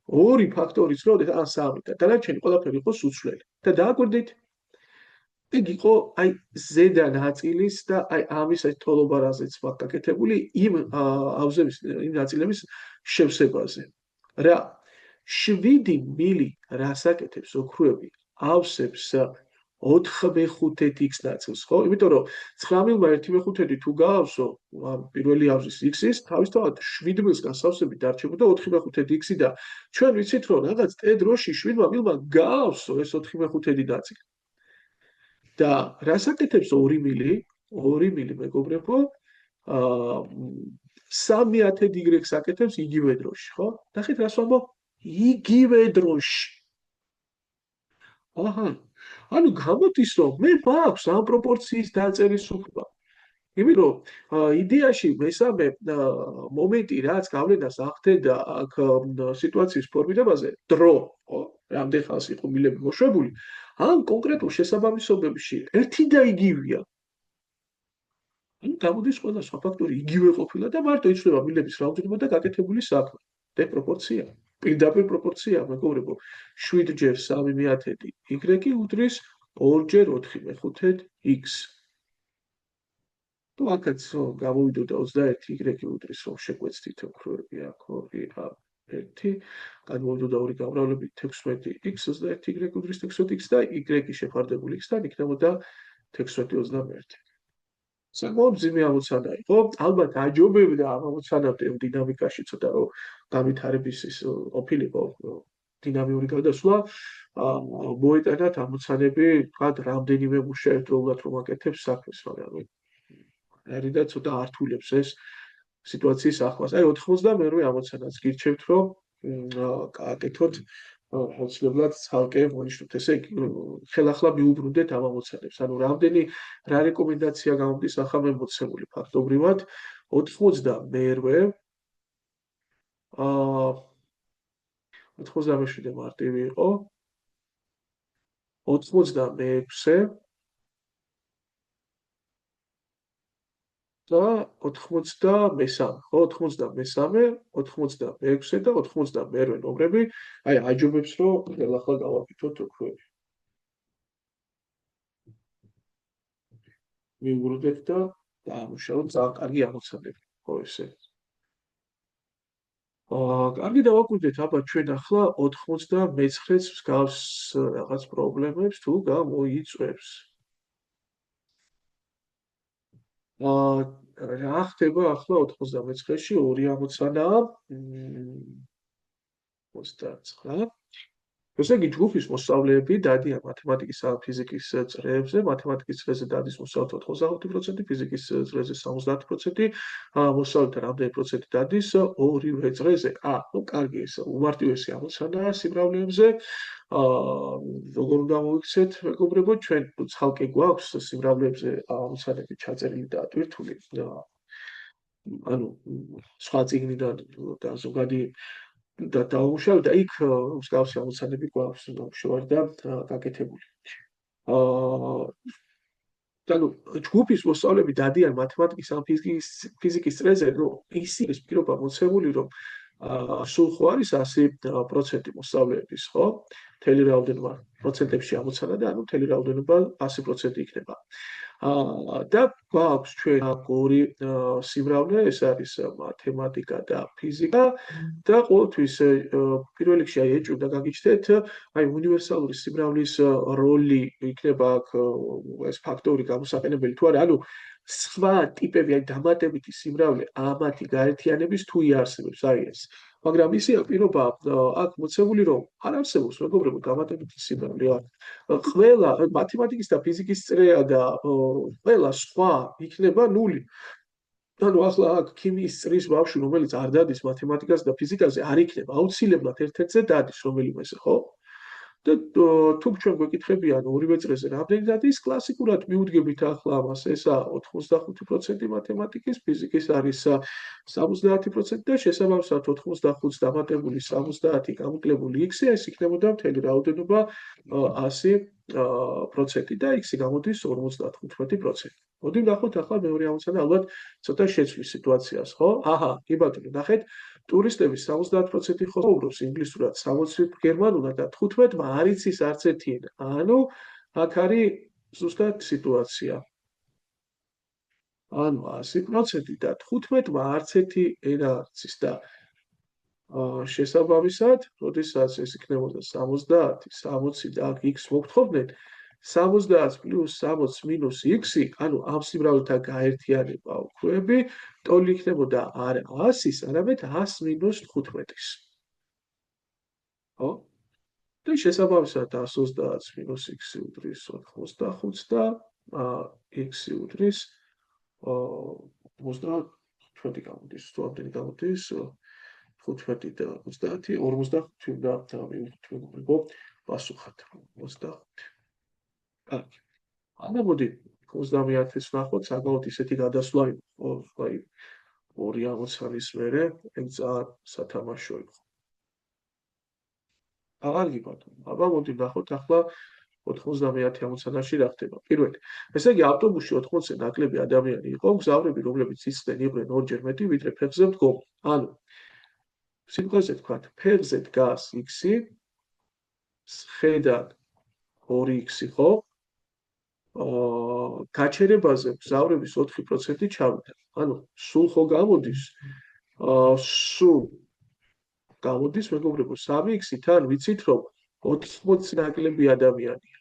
ორი ფაქტორი ცვლოდეს, ან სამი და დანარჩენი ყველაფერი იყოს უცვლელი. და დააკვირდით ეგ იყო აი ზედა ნაწილის და აი ამის ეს თოლობა რაზეც ვაქვს გაკეთებული იმ ავზების იმ ნაწილების შევსებაზე. რა 7 მილი რას აკეთებს ოქროები ავსებს 4/5 x ნაწილს, ხო? იმიტომ რომ 9 მილმა 1/5 თუ გაავსო პირველი ავზის x-ის, თავისთავად 7 მილს გასავსები დარჩებოდა 4/5 x-ი და ჩვენ ვიცით რომ რაღაც t დროში 7 მილმა გაავსო ეს 4/5 ნაწილი. და რას აკეთებს 2 მილი? 2 მილი მეგობრებო, 3/10 y-ს აკეთებს იგივე დროში, ხო? ნახეთ რას ვამბობ? იგივე დროში. აჰა. ანუ გამოდის რომ მე მაქვს ამ პროპორციის დაწერის უფლება. იმიტომ რომ იდეაში მესამე მომენტი რაც გავლენას ახდენდა აქ სიტუაციის ფორმირებაზე, დრო, ხო? რამდენ ხანს იყო მილები მოშვებული, ამ კონკრეტულ შესაბამისობებში ერთი და იგივეა. ანუ გამოდის ყველა სხვა ფაქტორი იგივე ყოფილა და მარტო იცვლება მილების რაოდენობა და გაკეთებული საქმე. და პროპორცია. პირდაპირ პროპორცია, მეგობრებო. 7 ჯერ 3/10 y უდრის 2 ჯერ 4/5 x. თუ აქაც გამოვიდოდა 21 y უდრის რომ შეგვეცდით ოქროები აქ 2 გამოვიდოდა ორი გამრავლებით 16 x 21 y უდრის 16 x და y შეფარდებული x-თან იქნებოდა 16-21. საკმაოდ ძიმე ამოცანა იყო. ალბათ აჯობებდა ამ ამოცანამდე დინამიკაში ცოტა რომ განვითარების ის ყოფილიყო დინამიური გადასვლა. მოეტანათ ამოცანები, თქვათ, რამდენიმე მუშა ერთდროულად რომ აკეთებს საქმეს, მაგრამ არის და ცოტა ართულებს ეს სიტუაციის ახლას. აი 92 ამოცანაც გირჩევთ რომ აკეთოთ აუცილებლად ცალკე მონიშნოთ. ესე იგი ხელახლა მიუბრუნდეთ ამ ამოცანებს. ანუ რამდენი რა რეკომენდაცია გამოდის ახლა მე მოცემული ფაქტობრივად 92 97 მარტივი იყო 86 და 93, ხო, 93, 86 და 98 ნომრები, აი აჯობებს რომ ახლა გავაკეთოთ ოქროები. მიუბრუნდეთ და დაამუშავოთ ძალიან კარგი ამოცანები, ხო ესე. კარგი დავაკვირდეთ, აბა ჩვენ ახლა 99-ს მსგავს რაღაც პრობლემებს თუ გამოიწვევს. რა ხდება ახლა 99-ში 2.60-აა 29. ესე იგი, ჯგუფის მოსწავლეები დადიან მათემატიკის ან ფიზიკის წრეებზე, მათემატიკის წრეზე დადის მოსწავლეთა 85%, ფიზიკის წრეზე 70%, მოსწავლეთა რამდენი პროცენტი დადის ორივე წრეზე. ნუ კარგი, ეს უმარტივესი ამოცანაა სიმრავლეებზე. როგორ უნდა მოვიქცეთ, მეგობრებო, ჩვენ ცალკე გვაქვს სიმრავლეებზე ამოცანები ჩაწერილი და ატვირთული. ანუ სხვა წიგნიდან და ზოგადი და დაუმუშავე და იქ მსგავსი ამოცანები გვაქვს ნამუშევარი და გაკეთებული. ანუ ჯგუფის მოსწავლეები დადიან მათემატიკის ან ფიზიკის წრეზე, ის პირობა მოცემული, რომ სულ ხო არის 100% მოსწავლეების, ხო? მთელი რაოდენობა პროცენტებში ამოცანა და ანუ მთელი რაოდენობა 100% იქნება. და გვაქვს ჩვენ ორი სიმრავლე, ეს არის მათემატიკა და ფიზიკა და ყოველთვის პირველ რიგში ეჭვ და გაგიჩნდეთ, უნივერსალური სიმრავლის როლი იქნება აქ ეს ფაქტორი გამოსაყენებელი თუ არა, ანუ სხვა ტიპები, დამატებითი სიმრავლე ამათი გაერთიანების თუ იარსებებს, ეს. მაგრამ ისეა პირობა აქ მოცემული, რომ არ არსებობს მეგობრებო დამატებითი სიმრავლე. ყველა მათემატიკის და ფიზიკის წრეა და ყველა სხვა იქნება ნული. ანუ ახლა აქ ქიმიის წრის ბავშვი, რომელიც არ დადის მათემატიკაზე და ფიზიკაზე, არ იქნება აუცილებლად ერთ-ერთზე დადის რომელიმეზე, ხო? და თუ ჩვენ გვეკითხებიან ორივე წრეზე რამდენი დადის, კლასიკურად მიუდგებით ახლა ამას, ესა 85% მათემატიკის, ფიზიკის არის 70% და შესაბამისად 85 დამატებული 70 გამოკლებული x-ი, ეს იქნებოდა მთელი რაოდენობა 100% და x-ი გამოდის 55%. მოდი ვნახოთ ახლა მეორე ამოცანა, ალბათ ცოტა შეცვლის სიტუაციას, ხო? კი ბატონო, ნახეთ, ტურისტები 70% ხო საუბრობს ინგლისურად, 60 გერმანულად და 15-მა არ იცის არც ერთი ენა. ანუ აქ არის ზუსტად სიტუაცია. ანუ 100% და 15-მა არც ერთი ენა არ იცის და შესაბამისად, როდესაც ეს იქნებოდა 70, 60 და აქ x მოგთხოვდნენ, 70 პლუს 60 მინუს x-ი, ანუ ამ სიმრავლეთა გაერთიანება უქმები, ტოლი იქნებოდა არა 100-ის, არამედ 100 მინუს 15-ის. ხო? და შესაბამისად 130 მინუს x-ი უდრის 85 და x-ი უდრის 50 გამოდის, თუ ამდენი გამოდის 15 და 30, 45 და მივიღო პასუხად 25. კარგი. ანუ მოდი 30-ის ვნახოთ, საკმაოდ ისეთი გადასვლა იყო, ორი ამოცანის მერე, ეგ ძალიან სათამაშო იყო. კარგი ბატონო, აბა მოდი ვნახოთ ახლა 90 ამოცანაში რა ხდება. პირველი, ესე იგი ავტობუსში 80-ზე ნაკლები ადამიანი იყო, მგზავრები, რომლებიც იცდნენ იყვნენ ორჯერ მეტი, ვიდრე ფეხზე მდგომი. ანუ სიმღერაზე თქვათ, ფეხზე დგას x-ი, ხედან 2x-ი, ხო? გაჩერებაზე მგზავრების 4% ჩავიდა. ანუ სულ ხო გამოდის? სულ გამოდის, მეგობრებო, 3x-თან ვიცით, რომ 80 ნაკლები ადამიანია.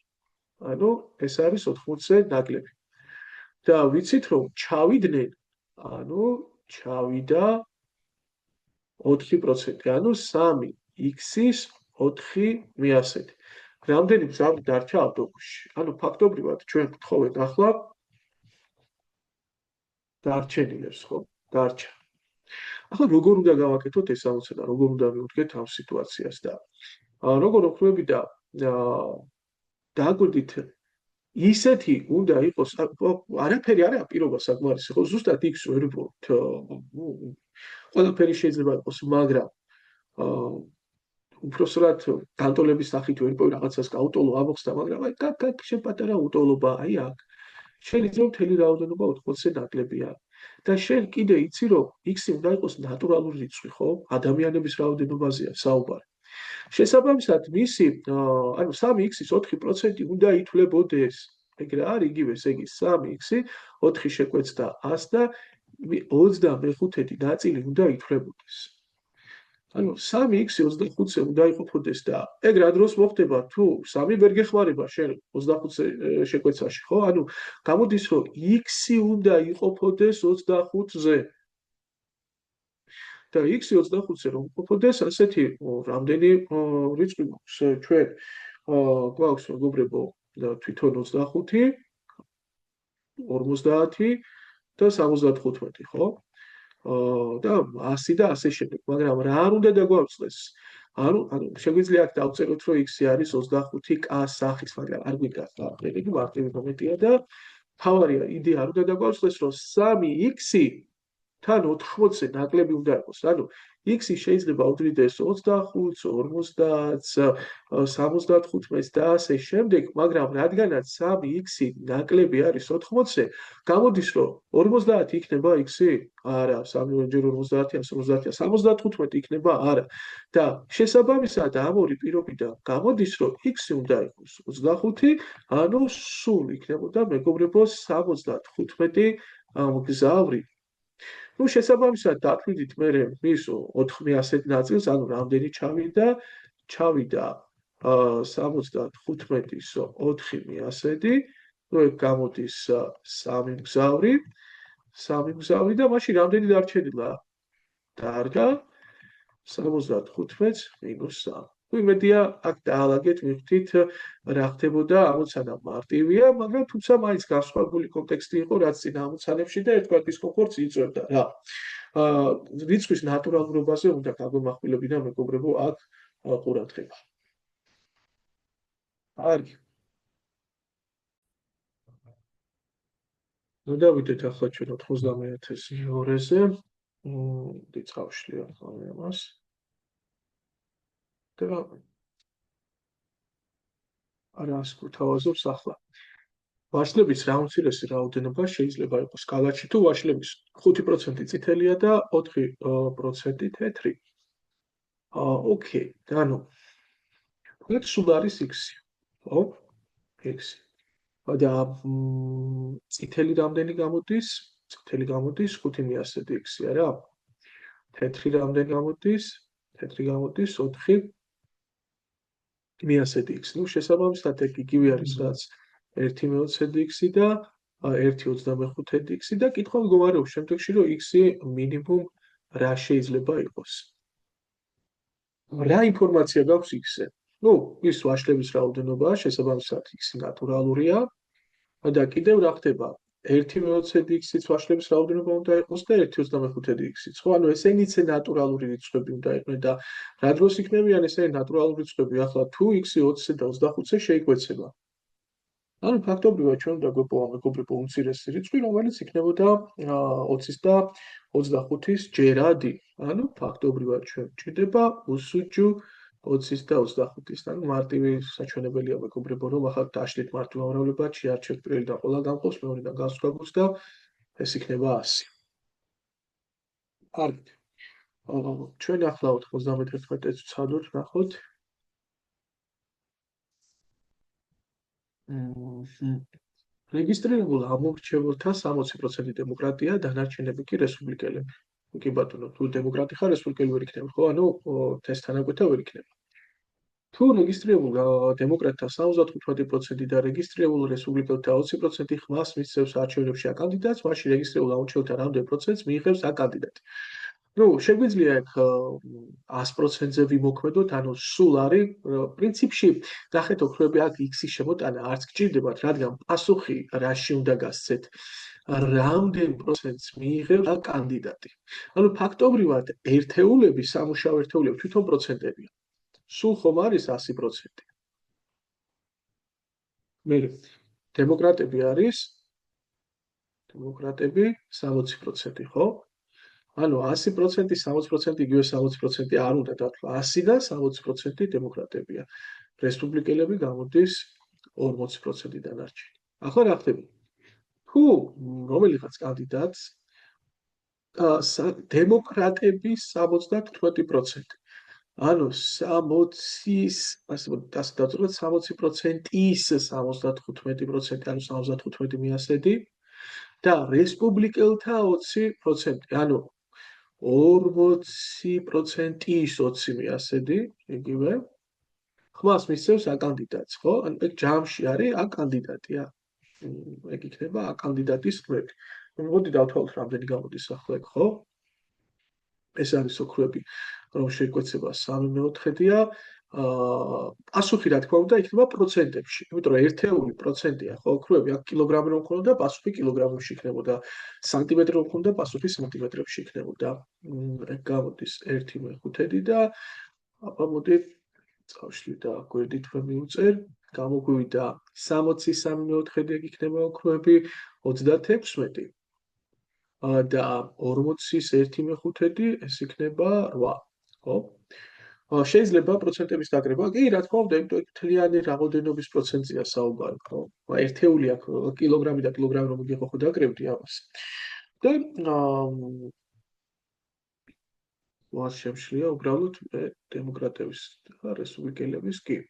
ანუ ეს არის 80-ზე ნაკლები. და ვიცით, რომ ჩავიდნენ, ანუ ჩავიდა 4%, ანუ 3x-ის 4 მიასეთი. რამდენი მგზავრი დარჩა ავტობუსში? ანუ ფაქტობრივად ჩვენ გთხოვეთ ახლა დარჩენილებს, ხო? დარჩა. ახლა როგორ უნდა გავაკეთოთ ეს ამოცანა, როგორ უნდა მივუდგეთ ამ სიტუაციას და როგორ ვხვდები და დააკვირდით ისეთი უნდა იყოს, არაფერი არ არის პირობა საკმარისი, ხო? ზუსტად x ვერ ვიპოვოთ. ყველაფერი შეიძლება იყოს, მაგრამ უпроსრად განტოლების სახით ვერ ვიპოვი რაღაცას გაუტოლო ამოხსნა, მაგრამ აქ შენ პატარა უტოლობა, აქ. შენ იცი რომ მთელი რაოდენობა 80-ზე ნაკლებია. და შენ კიდე იცი რომ x-ი უნდა იყოს ნატურალური რიცხვი, ხო? ადამიანების რაოდენობაზეა საუბარი. შესაბამისად, მისი, ანუ 3x-ის 4% უნდა ითვლებოდეს. ეგრე არის იგივე, ესე იგი 3x-ი 4 შეკვეცდა 100 და 25 ნაწილი უნდა ითვლებოდეს. ანუ 3x 25-ზე უნდა იყოფოდეს და ეგ რა დროს მოხდება თუ 3 ვერ გეხმარება შენ 25-ზე შეკვეცაში, ხო? ანუ გამოდის რომ x უნდა იყოფოდეს 25-ზე. და x 25-ზე რომ იყოფოდეს, ასეთი რამდენი რიცხვი გვაქვს ჩვენ? გვაქვს მეგობრებო, თვითონ 25, 50 და 75, ხო? და 100 და ასე შემდეგ, მაგრამ რა არ უნდა დაგვაუწყდეს? ანუ შეგვიძლია აქ დავწეროთ, რომ x არის 25 k სახის, მაგრამ არ გვინდა ხარჯები, მარტივი მომენტია და თავარია იდეა არ უნდა დაგვაუწყდეს, რომ 3x თან 80-ზე ნაკლები უნდა იყოს. ანუ x-ი შეიძლება უდრიდეს 25-ს, 50-ს, 75-ს და ასე შემდეგ, მაგრამ რადგანაც 3x-ი ნაკლები არის 80-ზე, გამოდის რომ 50 იქნება x-ი? არა, 3 ჯერ 50-ია, 50-ია, 75 იქნება? არა. და შესაბამისად ამ ორი პირობიდან გამოდის რომ x-ი უნდა იყოს 25, ანუ სულ იქნებოდა მეგობრებო 75 მგზავრი. ну შესაბამისად დათვლით მე მის 4 ასეთ ნაწილს, ანუ რამდენი ჩავიდა? ჩავიდა 75-ის 4 მიასედი, ну ეგ გამოდის 3 მგზავრი, 3 მგზავრი და მაშინ რამდენი დარჩენილა? დარგა 75-ს მინუს 3. ну იმედია აქ დაალაგეთ, მივხვდით რა ხდებოდა, ამოცანა მარტივია, მაგრამ თუმცა მაინც განსხვავებული კონტექსტი იყო, რაც წინ ამოცანებში და ერთგვარ დისკომფორტს იწვევდა რა. რიცხვის ნატურალურობაზე უნდა გაგვემახვილებინა მეგობრებო აქ ყურადღება. კარგი. ну დავიდეთ ახლა ჩვენ 91,000-ზე. დიწყავშლია ამას. და არას გვთავაზობს ახლა. ვაშლების რა უმცირესი რაოდენობა შეიძლება იყოს სკალაში თუ ვაშლების 5% წითელია და 4% თეთრი. ოკეი, ანუ თქვენ სულ არის x-ი, ხო? x-ი. და წითელი რამდენი გამოდის? წითელი გამოდის 5 მიასედი x-ი, არა? თეთრი რამდენი გამოდის? თეთრი გამოდის 4 მიასედი x. ну შესაბამისად ეგ იგივე არის რაც 1/20 x-ი და 1/25 x-ი და კითხვა მდგომარეობს შემდეგში რომ x-ი მინიმუმ რა შეიძლება იყოს. რა ინფორმაცია გაქვს x-ზე? ну ის ვაშლების რაოდენობაა, შესაბამისად x-ი ნატურალურია და კიდევ რა ხდება? 1/20 x-იც ვაშლების რაოდენობა უნდა იყოს და 1/25 x-იც, ხო? ანუ ესენიც ნატურალური რიცხვები უნდა იყვნენ და რა დროს იქნებიან ესენი ნატურალური რიცხვები? ახლა თუ x-ი 20-ზე და 25-ზე შეიკვეცება. ანუ ფაქტობრივად ჩვენ უნდა გვეპოვა მეგობრებო უმცირესი რიცხვი, რომელიც იქნებოდა 20-ის და 25-ის ჯერადი. ანუ ფაქტობრივად ჩვენ გვჭირდება უსუჯო 20-ის და 25-ის. ანუ მარტივი საჩვენებელია მეგობრებო, რომ ახლა დაშლით მარტივ ამრავლებად შეარჩევთ პირველიდან ყველა გამყავს, მეორედან განსხვავებს და ეს იქნება 100. კარგი. ჩვენ ახლა 91-ს ვცადოთ, ნახოთ. რეგისტრირებულ ამორჩეველთა 60% დემოკრატია, დანარჩენები კი რესპუბლიკელები. კი ბატონო, თუ დემოკრატი ხარ, რესპუბლიკელი ვერ იქნება, ხო? ანუ თესთან აკვეთა ვერ იქნება. თუ რეგისტრირებულ დემოკრატთა 75% და რეგისტრირებულ რესპუბლიკელთა 20% ხმას მისცემს არჩევნებში აქ კანდიდატს, მაშინ რეგისტრირებულ ამორჩეველთა რამდენ პროცენტს მიიღებს აქ კანდიდატი. ну შეგვიძლია აქ 100%-ზე ვიმოქმედოთ, ანუ სულ არის პრინციპში ნახეთ ოქროები აქ x-ის შემოტანა არც გჭირდებათ, რადგან პასუხი რაში უნდა გასცეთ, რამდენ პროცენტს მიიღებს აქ კანდიდატი. ანუ ფაქტობრივად ერთეულები, სამუშაო ერთეულები თვითონ პროცენტებია. სულ ხომ არის 100%. მე დემოკრატები არის 60%, ხო? ანუ 100%, 60% იგივე 60% არ უნდა დათვლა. 100 და 60% დემოკრატებია. რესპუბლიკელები გამოდის 40% დანარჩენი. ახლა რა ხდება? თუ რომელიღაც კანდიდატს დემოკრატების 78%, ანუ 60-ის, ასე დავწეროთ 60%-ის 75%, ანუ 75 მიასედი და რესპუბლიკელთა 20%, ანუ 40%-ის 20 მიასედი, იგივე. ხმას მისცემს A კანდიდატს, ხო? ან ეგ ჯამში არის A კანდიდატია. ეგ იქნება A კანდიდატის ხმები. მოდი დავთვალოთ რამდენი გამოდის ახლა ეგ, ხო? ეს არის ოქროები, რომ შეგვეცება 3/4-დია. პასუხი რა თქმა უნდა იქნება პროცენტებში, იმიტომ რომ ერთეული პროცენტია, ხო, ოქროები, აქ კილოგრამი რომ ქონოდა, პასუხი კილოგრამებში იქნებოდა, სანტიმეტრი რომ ქონოდა, პასუხი სანტიმეტრებში იქნებოდა. ეგ გამოდის 1/5 და აბა მოდი წავშლი და გვერდით რომ მივუწერ, გამოგვივიდა 63/4 ეგ იქნება ოქროები, 36 და 40-ის 1/5 ეს იქნება 8, ხო? შეიძლება პროცენტების დაკრება, კი, რა თქმა უნდა, მთლიანი რაოდენობის პროცენტია საუბარი, ხო? ერთეული აქ კილოგრამი და კილოგრამი რომ მიგიყო ხო დაკრებდი ამას. და ვარ შემშლია უბრალოდ დემოკრატების და რესპუბლიკელების კი.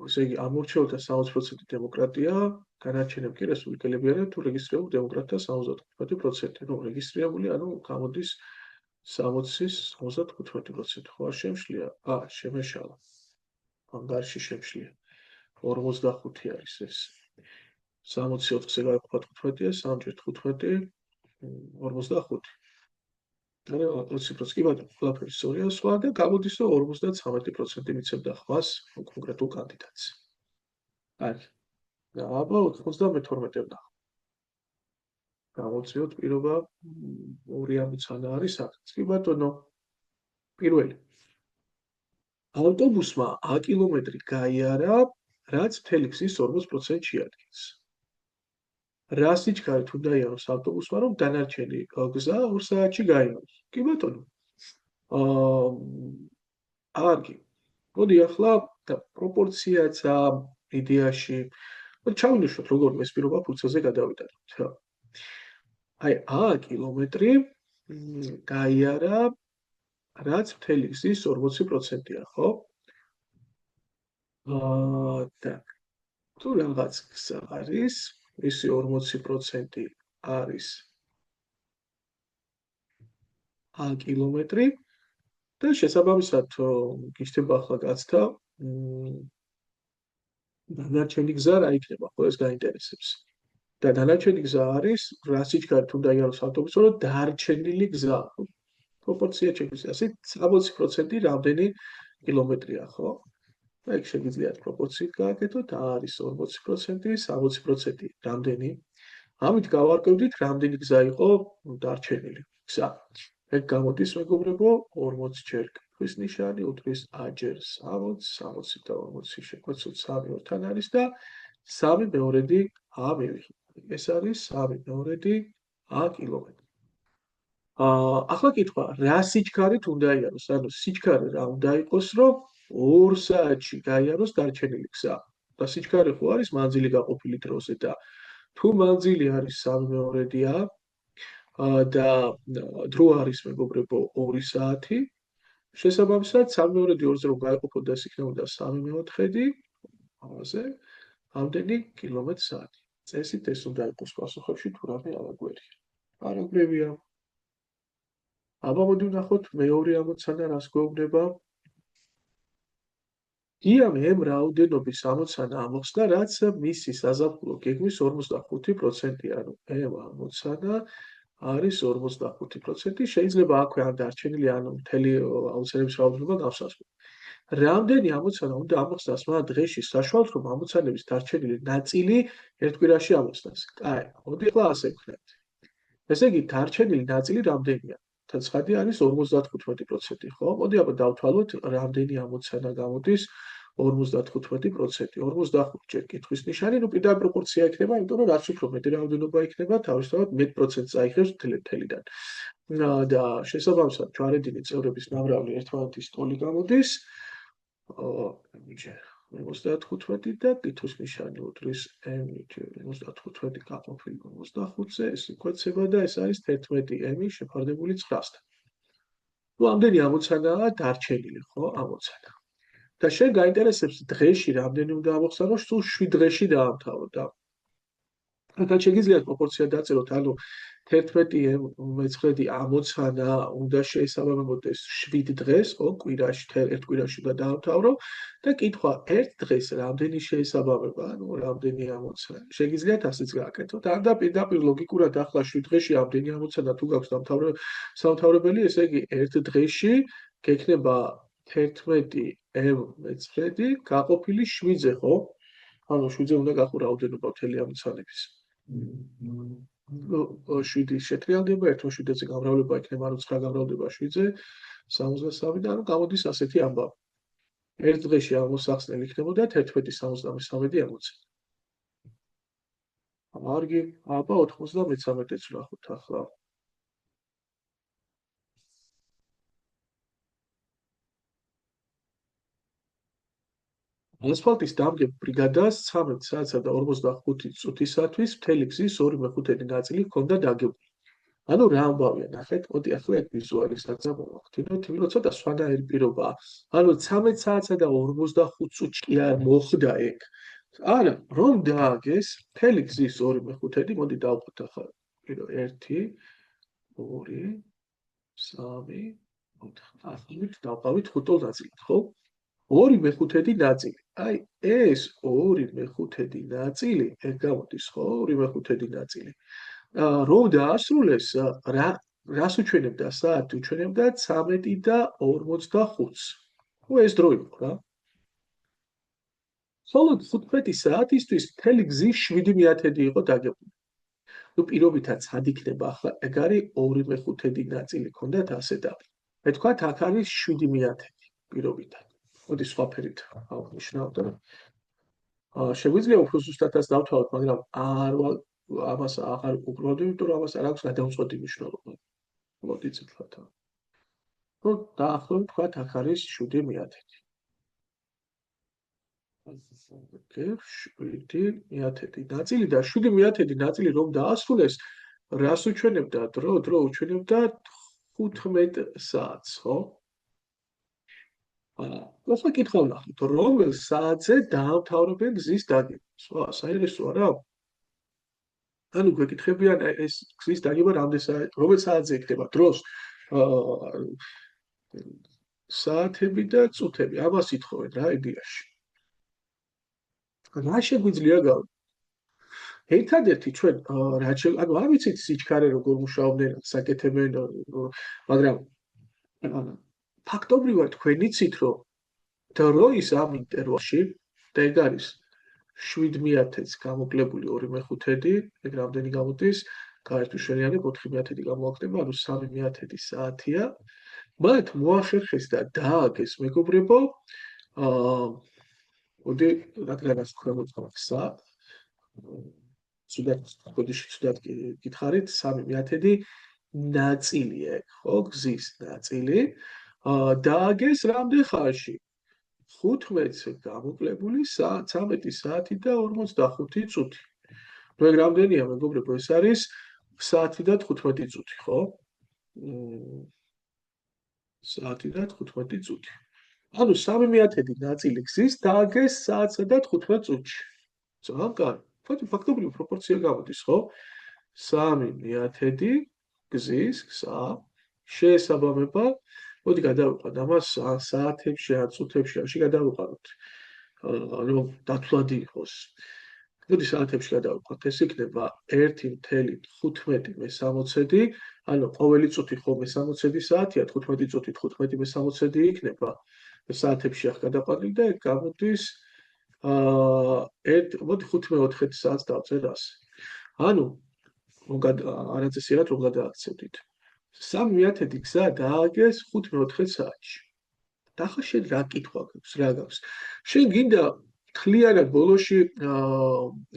ესე იგი, ამორჩეულთა 60% დემოკრატია, განარჩენებ კი რესპუბლიკელები არიან თუ რეგისტრირებულ დემოკრატთა 75%. ნუ რეგისტრირებული, ანუ გამოდის 60-ის 75%. ხო არ შემშლია? შემეშალა. ანგარიში შემშლია. 45 არის ეს. 64-ზე გაიყოფა 15-ია, 3x15 45. არა 20%, კი ბატონო, ყველაფერი სწორია, სხვა და გამოდის რომ 53% მიცემდა ხმას კონკრეტულ კანდიდატს. აი, და აბა 92-ე ვნახავ. გამოვწიოთ პირობა 2-3 არის აქაც. კი ბატონო, პირველი. ავტობუსმა A კილომეტრი გაიარა, რაც მთელი გზის 40% შეადგენს. რა სიჩქარით უნდა იაროს ავტობუსმა, რომ დანარჩენი გზა 2 საათში გაიაროს? კი ბატონო. კარგი. მოდი ახლა პროპორციაცა იდეაში ჩავინიშნოთ როგორ ეს პირობა ფურცელზე გადავიტანოთ. აი A კილომეტრი გაიარა, რაც მთელი გზის 40%-ია, ხო? так. თუ რაღაც გზა არის, ისი 40% არის A კილომეტრი და შესაბამისად გიშთება ახლა კაცთა დანარჩენი გზა რა იქნება, ხო ეს გაინტერესებს. და დანარჩენი გზა არის, რა სიჩქარით უნდა იაროს ავტობუსი, რომ დარჩენილი გზა. პროპორცია შეგვიძლია, ასე 60% რამდენი კილომეტრია, ხო? ეგ შეგიძლიათ პროპორციით გააკეთოთ, არის 40%, 60% რამდენი. ამით გავარკვევდით, რამდენი გზა იყო დარჩენილი. გზა. ეგ გამოდის, მეგობრებო, 40 ჯერ კითხვის ნიშანი, უდრის A ჯერ 60, 60 და 40 შეგვეცოთ 3 ორთან არის და 3/2 A მივიღეთ. ეს არის 3/2 A კილომეტრი. ახლა კითხვა, რა სიჩქარით უნდა იაროს? ანუ სიჩქარე რა უნდა იყოს, რომ 2 საათში გაიაროს დარჩენილი გზა. და სიჩქარე ხო არის მანძილი გაყოფილი დროზე და თუ მანძილი არის 3/2-ია და დრო არის მეგობრებო 2 საათი, შესაბამისად 3/2 2-ზე რომ გაიყოფოდა ეს იქნებოდა 3/4, ამაზე ამდენი კილომეტր-საათი. წესით ეს უნდა იყოს პასუხებში თუ რამე არაგვერია. არაგვერია. აბა მოდი ვნახოთ მეორე ამოცანა რას გვეუბნება. იანი M რაოდენობის ამოცანა ამოხსნა, რაც მისი საზაფხულო გეგმის 45%-ია, ანუ M ამოცანა არის 45%, შეიძლება აქვე ან დარჩენილი, ან მთელი ამოცანების რაოდენობა გავსაზღვრო. რამდენი ამოცანა უნდა ამოხსნას მათ დღეში საშუალოდ, რომ ამოცანების დარჩენილი ნაწილი ერთ კვირაში ამოხსნას? კაი, მოდი ახლა ასე ვქნათ. ესე იგი, დარჩენილი ნაწილი რამდენია? ცხადი არის 55%, ხო? მოდი აბა დავთვალოთ, რამდენი ამოცანა გამოდის 55%. 45 ჯერ კითხვის ნიშანი, ნუ პირდაპირ პროპორცია იქნება, იმიტომ რომ რაც უფრო მეტი რაოდენობა იქნება, თავისთავად მეტ პროცენტს წაიღებს მთლიდან. და შესაბამისად, ჯვარედინი წევრების ნამრავლი ერთმანეთის ტოლი გამოდის 55 და კითხვის ნიშანი უდრის M ჯერ 55 გაყოფილი 55-ზე, ეს იკვეცება და ეს არის 11 M შეფარდებული 9-სთან. ნუ ამდენი ამოცანაა დარჩენილი, ხო, ამოცანა. და შენ გაინტერესებს დღეში რამდენი უნდა ამოხსნო, სულ 7 დღეში დაამთავრო და აქაც შეგიძლიათ პროპორცია დაწეროთ, ანუ 11 მეცხრედი ამოცანა უნდა შეესაბამებოდეს 7 დღეს, ხო, კვირაში, ერთ კვირაში უნდა დაამთავრო და კითხვა, ერთ დღეს რამდენი შეესაბამება, ანუ რამდენი ამოცანა. შეგიძლიათ ასეც გააკეთოთ. ან და პირდაპირ ლოგიკურად ახლა 7 დღეში რამდენი ამოცანა თუ გაქვს სამთავრებელი, ესე იგი ერთ დღეში გექნება 11 მეცხრედი გაყოფილი 7-ზე, ხო? ანუ 7-ზე უნდა გახო რაოდენობა მთელი ამოცანების. 7 შეტრიალდება, ერთმა 7-ზე გამრავლება იქნება, ანუ 9 გამრავლდება 7-ზე, 63 და ანუ გამოდის ასეთი ამბავი. ერთ დღეში ამოსახსნელი იქნებოდა 11.73 ამოცანა. მარგი, აბა 93-ს ვნახოთ ახლა. ასფალტის დამგებ ბრიგადას 13 საათსა და 45 წუთისათვის მთელი გზის 2/5 ნაწილი ჰქონდა დაგებული. ანუ რა ამბავია, ნახეთ, მოდი ახლა ეგ ვიზუალიზაცია მოვახდინოთ, იმიტომ რომ ცოტა სხვანაირი პირობაა. ანუ 13 საათსა და 45 წუთში კი არ მოხდა ეგ. არა, რომ დააგეს მთელი გზის 2/5, მოდი დავყოთ ახლა. 1 2 3 4 დავყავით 5 ნაწილად, ხო? 2/5 ნაწილი. აი, ეს 2/5 ნაწილი, ეგ გამოდის, ხო? 2/5 ნაწილი. რომ დაასრულეს, რას უჩვენებდა საათი? უჩვენებდა 13 და 45-ს. ხო, ეს დრო იყო რა. მხოლოდ 15 საათისთვის მთელი გზის 7/10 იყო დაგებული. ნუ პირობითაც ად იქნება ახლა, ეგ არის 2/5 ნაწილი ქონდათ ასე და მეთქვათ აქ არის 7/10 პირობითად. მოდი სხვა ფერით ავნიშნავ და შეგვიძლია უფრო ზუსტადაც დავთვალოთ, მაგრამ ამას აღარ უყურებდი, იმიტომ რომ ამას არ აქვს გადამწყვეტი მნიშვნელობა. მოდი წითლად. რომ დაახლოებით თქვათ აქ არის 7/10. ოკეი, 7/10 ნაწილი და 7/10 ნაწილი რომ დაასრულეს, რას უჩვენებდა დრო? დრო უჩვენებდა 15 საათს, ხო? ახლა კითხვა ვნახოთ, რომელ საათზე დაამთავრებენ გზის დაგებას? ხო, საინტერესოა რა. ანუ გვეკითხებიან ეს გზის დაგება რომელ საათზე იქნება დროს? საათები და წუთები, ამას ითხოვენ რა იდეაში. რა შეგვიძლია გავიგოთ? ერთადერთი ჩვენ ანუ არ ვიცით სიჩქარე როგორ მუშაობდნენ, საკეთებენ, მაგრამ ფაქტობრივად თქვენ იცით, რომ დროის ამ ინტერვალში და ეგ არის 7/10-ს გამოკლებული 2/5, ეგ რამდენი გამოდის? გაერთუშენიანი 4/10 გამოაკლდება, ანუ 3/10 საათია. მათ მოახერხეს და დააგეს, მეგობრებო, მოდი რადგანაც ქვემოთ გვაქვს საათ, ცუდად კოდიში ცუდად გითხარით, 3/10 ნაწილია, ხო, გზის ნაწილი. დააგეს რამდენ ხანში? 15-ზე გამოკლებული 13 საათი და 45 წუთი. ნუ ეგ რამდენია, მეგობრებო, ეს არის საათი და 15 წუთი, ხო? საათი და 15 წუთი. ანუ 3/10 ნაწილი გზის დააგეს საათსა და 15 წუთში. ძალიან კარგი. ფაქტობრივი პროპორცია გამოდის, ხო? 3/10 გზის გზა შეესაბამება, მოდი გადავიყვანოთ ამას საათებში, ან წუთებში, ან გადავიყვანოთ. რომ დათვლადი იყოს. მოდი საათებში გადავიყვანოთ, ეს იქნება 1.15 ანუ ყოველი წუთი ხოლმე 60 საათია, 15 წუთი 15 იქნება. საათებში ახ გადაყვანილი და ეგ გამოდის მოდი 5/4 საათს დავწერ ასე. ანუ არაწესიერად რომ გადააქცევდით. 3/10 გზა დააგეს 5/4 საათში. და ახლა შენ რა კითხვა გაქვს, რა გაქვს? შენ გინდა თლიანად ბოლოში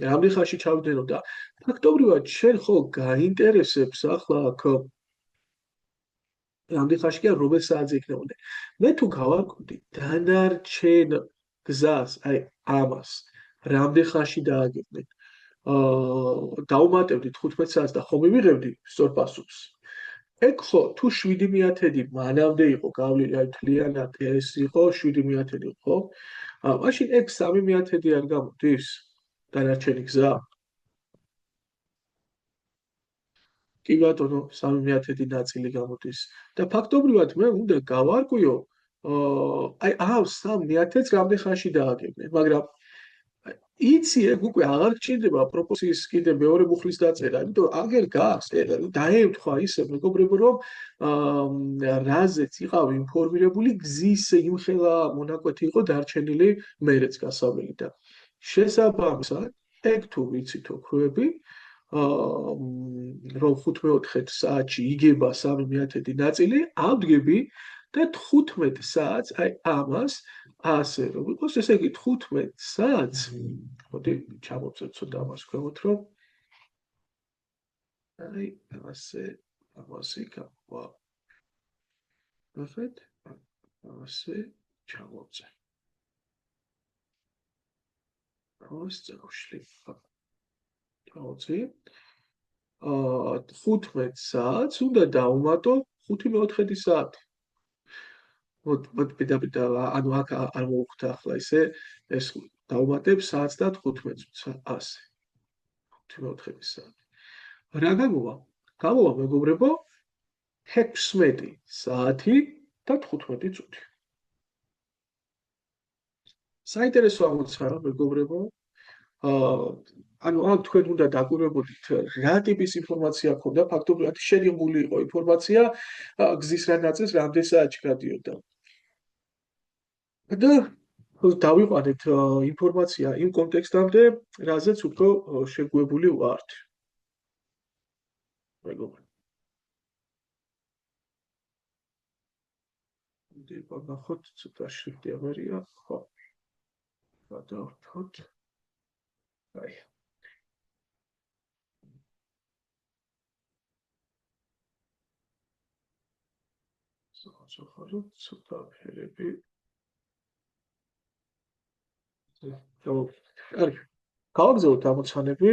რამდენ ხანში ჩავდენო და ფაქტობრივად შენ ხო გაინტერესებს ახლა აქ რამდენ ხანში კი რომელ საათზე იქნებოდა. მე თუ გავარკვევდი დანარჩენ გზას, აი ამას, რამდენ ხანში დააგებდნენ. დავუმატებდით 15 საათს და ხომ მივიღებდი სწორ პასუხს. ეგ ხო, თუ 7/10 მანამდე იყო გავლილი, აი მთლიანად ეს იყო 7/10 ხო? მაშინ ეგ 3/10 არ გამოდის დანარჩენი გზა? კი ბატონო, 3/10 ნაწილი გამოდის. და ფაქტობრივად მე უნდა გავარკვიო, აი ამ 3/10-ს რამდენ ხანში დააგებდნენ, მაგრამ იცი ეგ უკვე აღარ გჭირდება პროპორციის კიდე მეორე მუხლის დაწერა, იმიტომ აგერ გაქვს, დაემთხვა ისე მეგობრებო, რომ რაზეც იყავ ინფორმირებული, გზის იმხელა მონაკვეთი იყო დარჩენილი მერეც გასავალი და შესაბამისად, ეგ თუ ვიცით ოქროები, რომ 15 საათში იგება 3/10 ნაწილი, ავდგები და 15 საათს აი ამას ასე რომ იყოს, ესე იგი 15 საათს, მოდი ჩამოვწერ ცოტა ამას ქვემოთ, რომ აი ასე ამასე გავა. ნახეთ, ასე ჩამოვწერ. ამას წავშლი. ჩავწერ. 15 საათს უნდა დავუმატო 5/4 საათი. მოდ პედა ანუ აქ არ მოვხვდა ახლა ესე ეს დავუმატებ საათს და 15-ს ასე 5/4 საათი. რა გამოვა? გამოვა მეგობრებო 16 საათი და 15 წუთი. საინტერესო აღმოჩნდა მეგობრებო. ანუ αν თქვენ უნდა დაკვირვებოდით რა ტიპის ინფორმაცია ქონდა, ფაქტობრივად შეგებული იყო ინფორმაცია გზის რა ნაწილს რამდენ საათში გადიოდა. და დავიყვანეთ ინფორმაცია იმ კონტექსტამდე, რაზეც უფრო შეგვებული ვართ. მეგობრებო. ნახოთ, ცოტა შრიფტი ამერია, ხო. გადავთოთ. აი. ზოგადად ცოტა ფერები. არის. გავაგზავნოთ ამოცანები.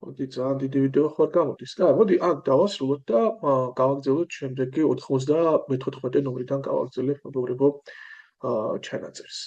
მოდი ძალიან დიდი ვიდეო ხარ გამოდის. და მოდი აქ დავასრულოთ და გავაგზავნოთ შემდეგი 94 ნომრიდან გავაგზავნებ მეგობრებო ჩანაწერს.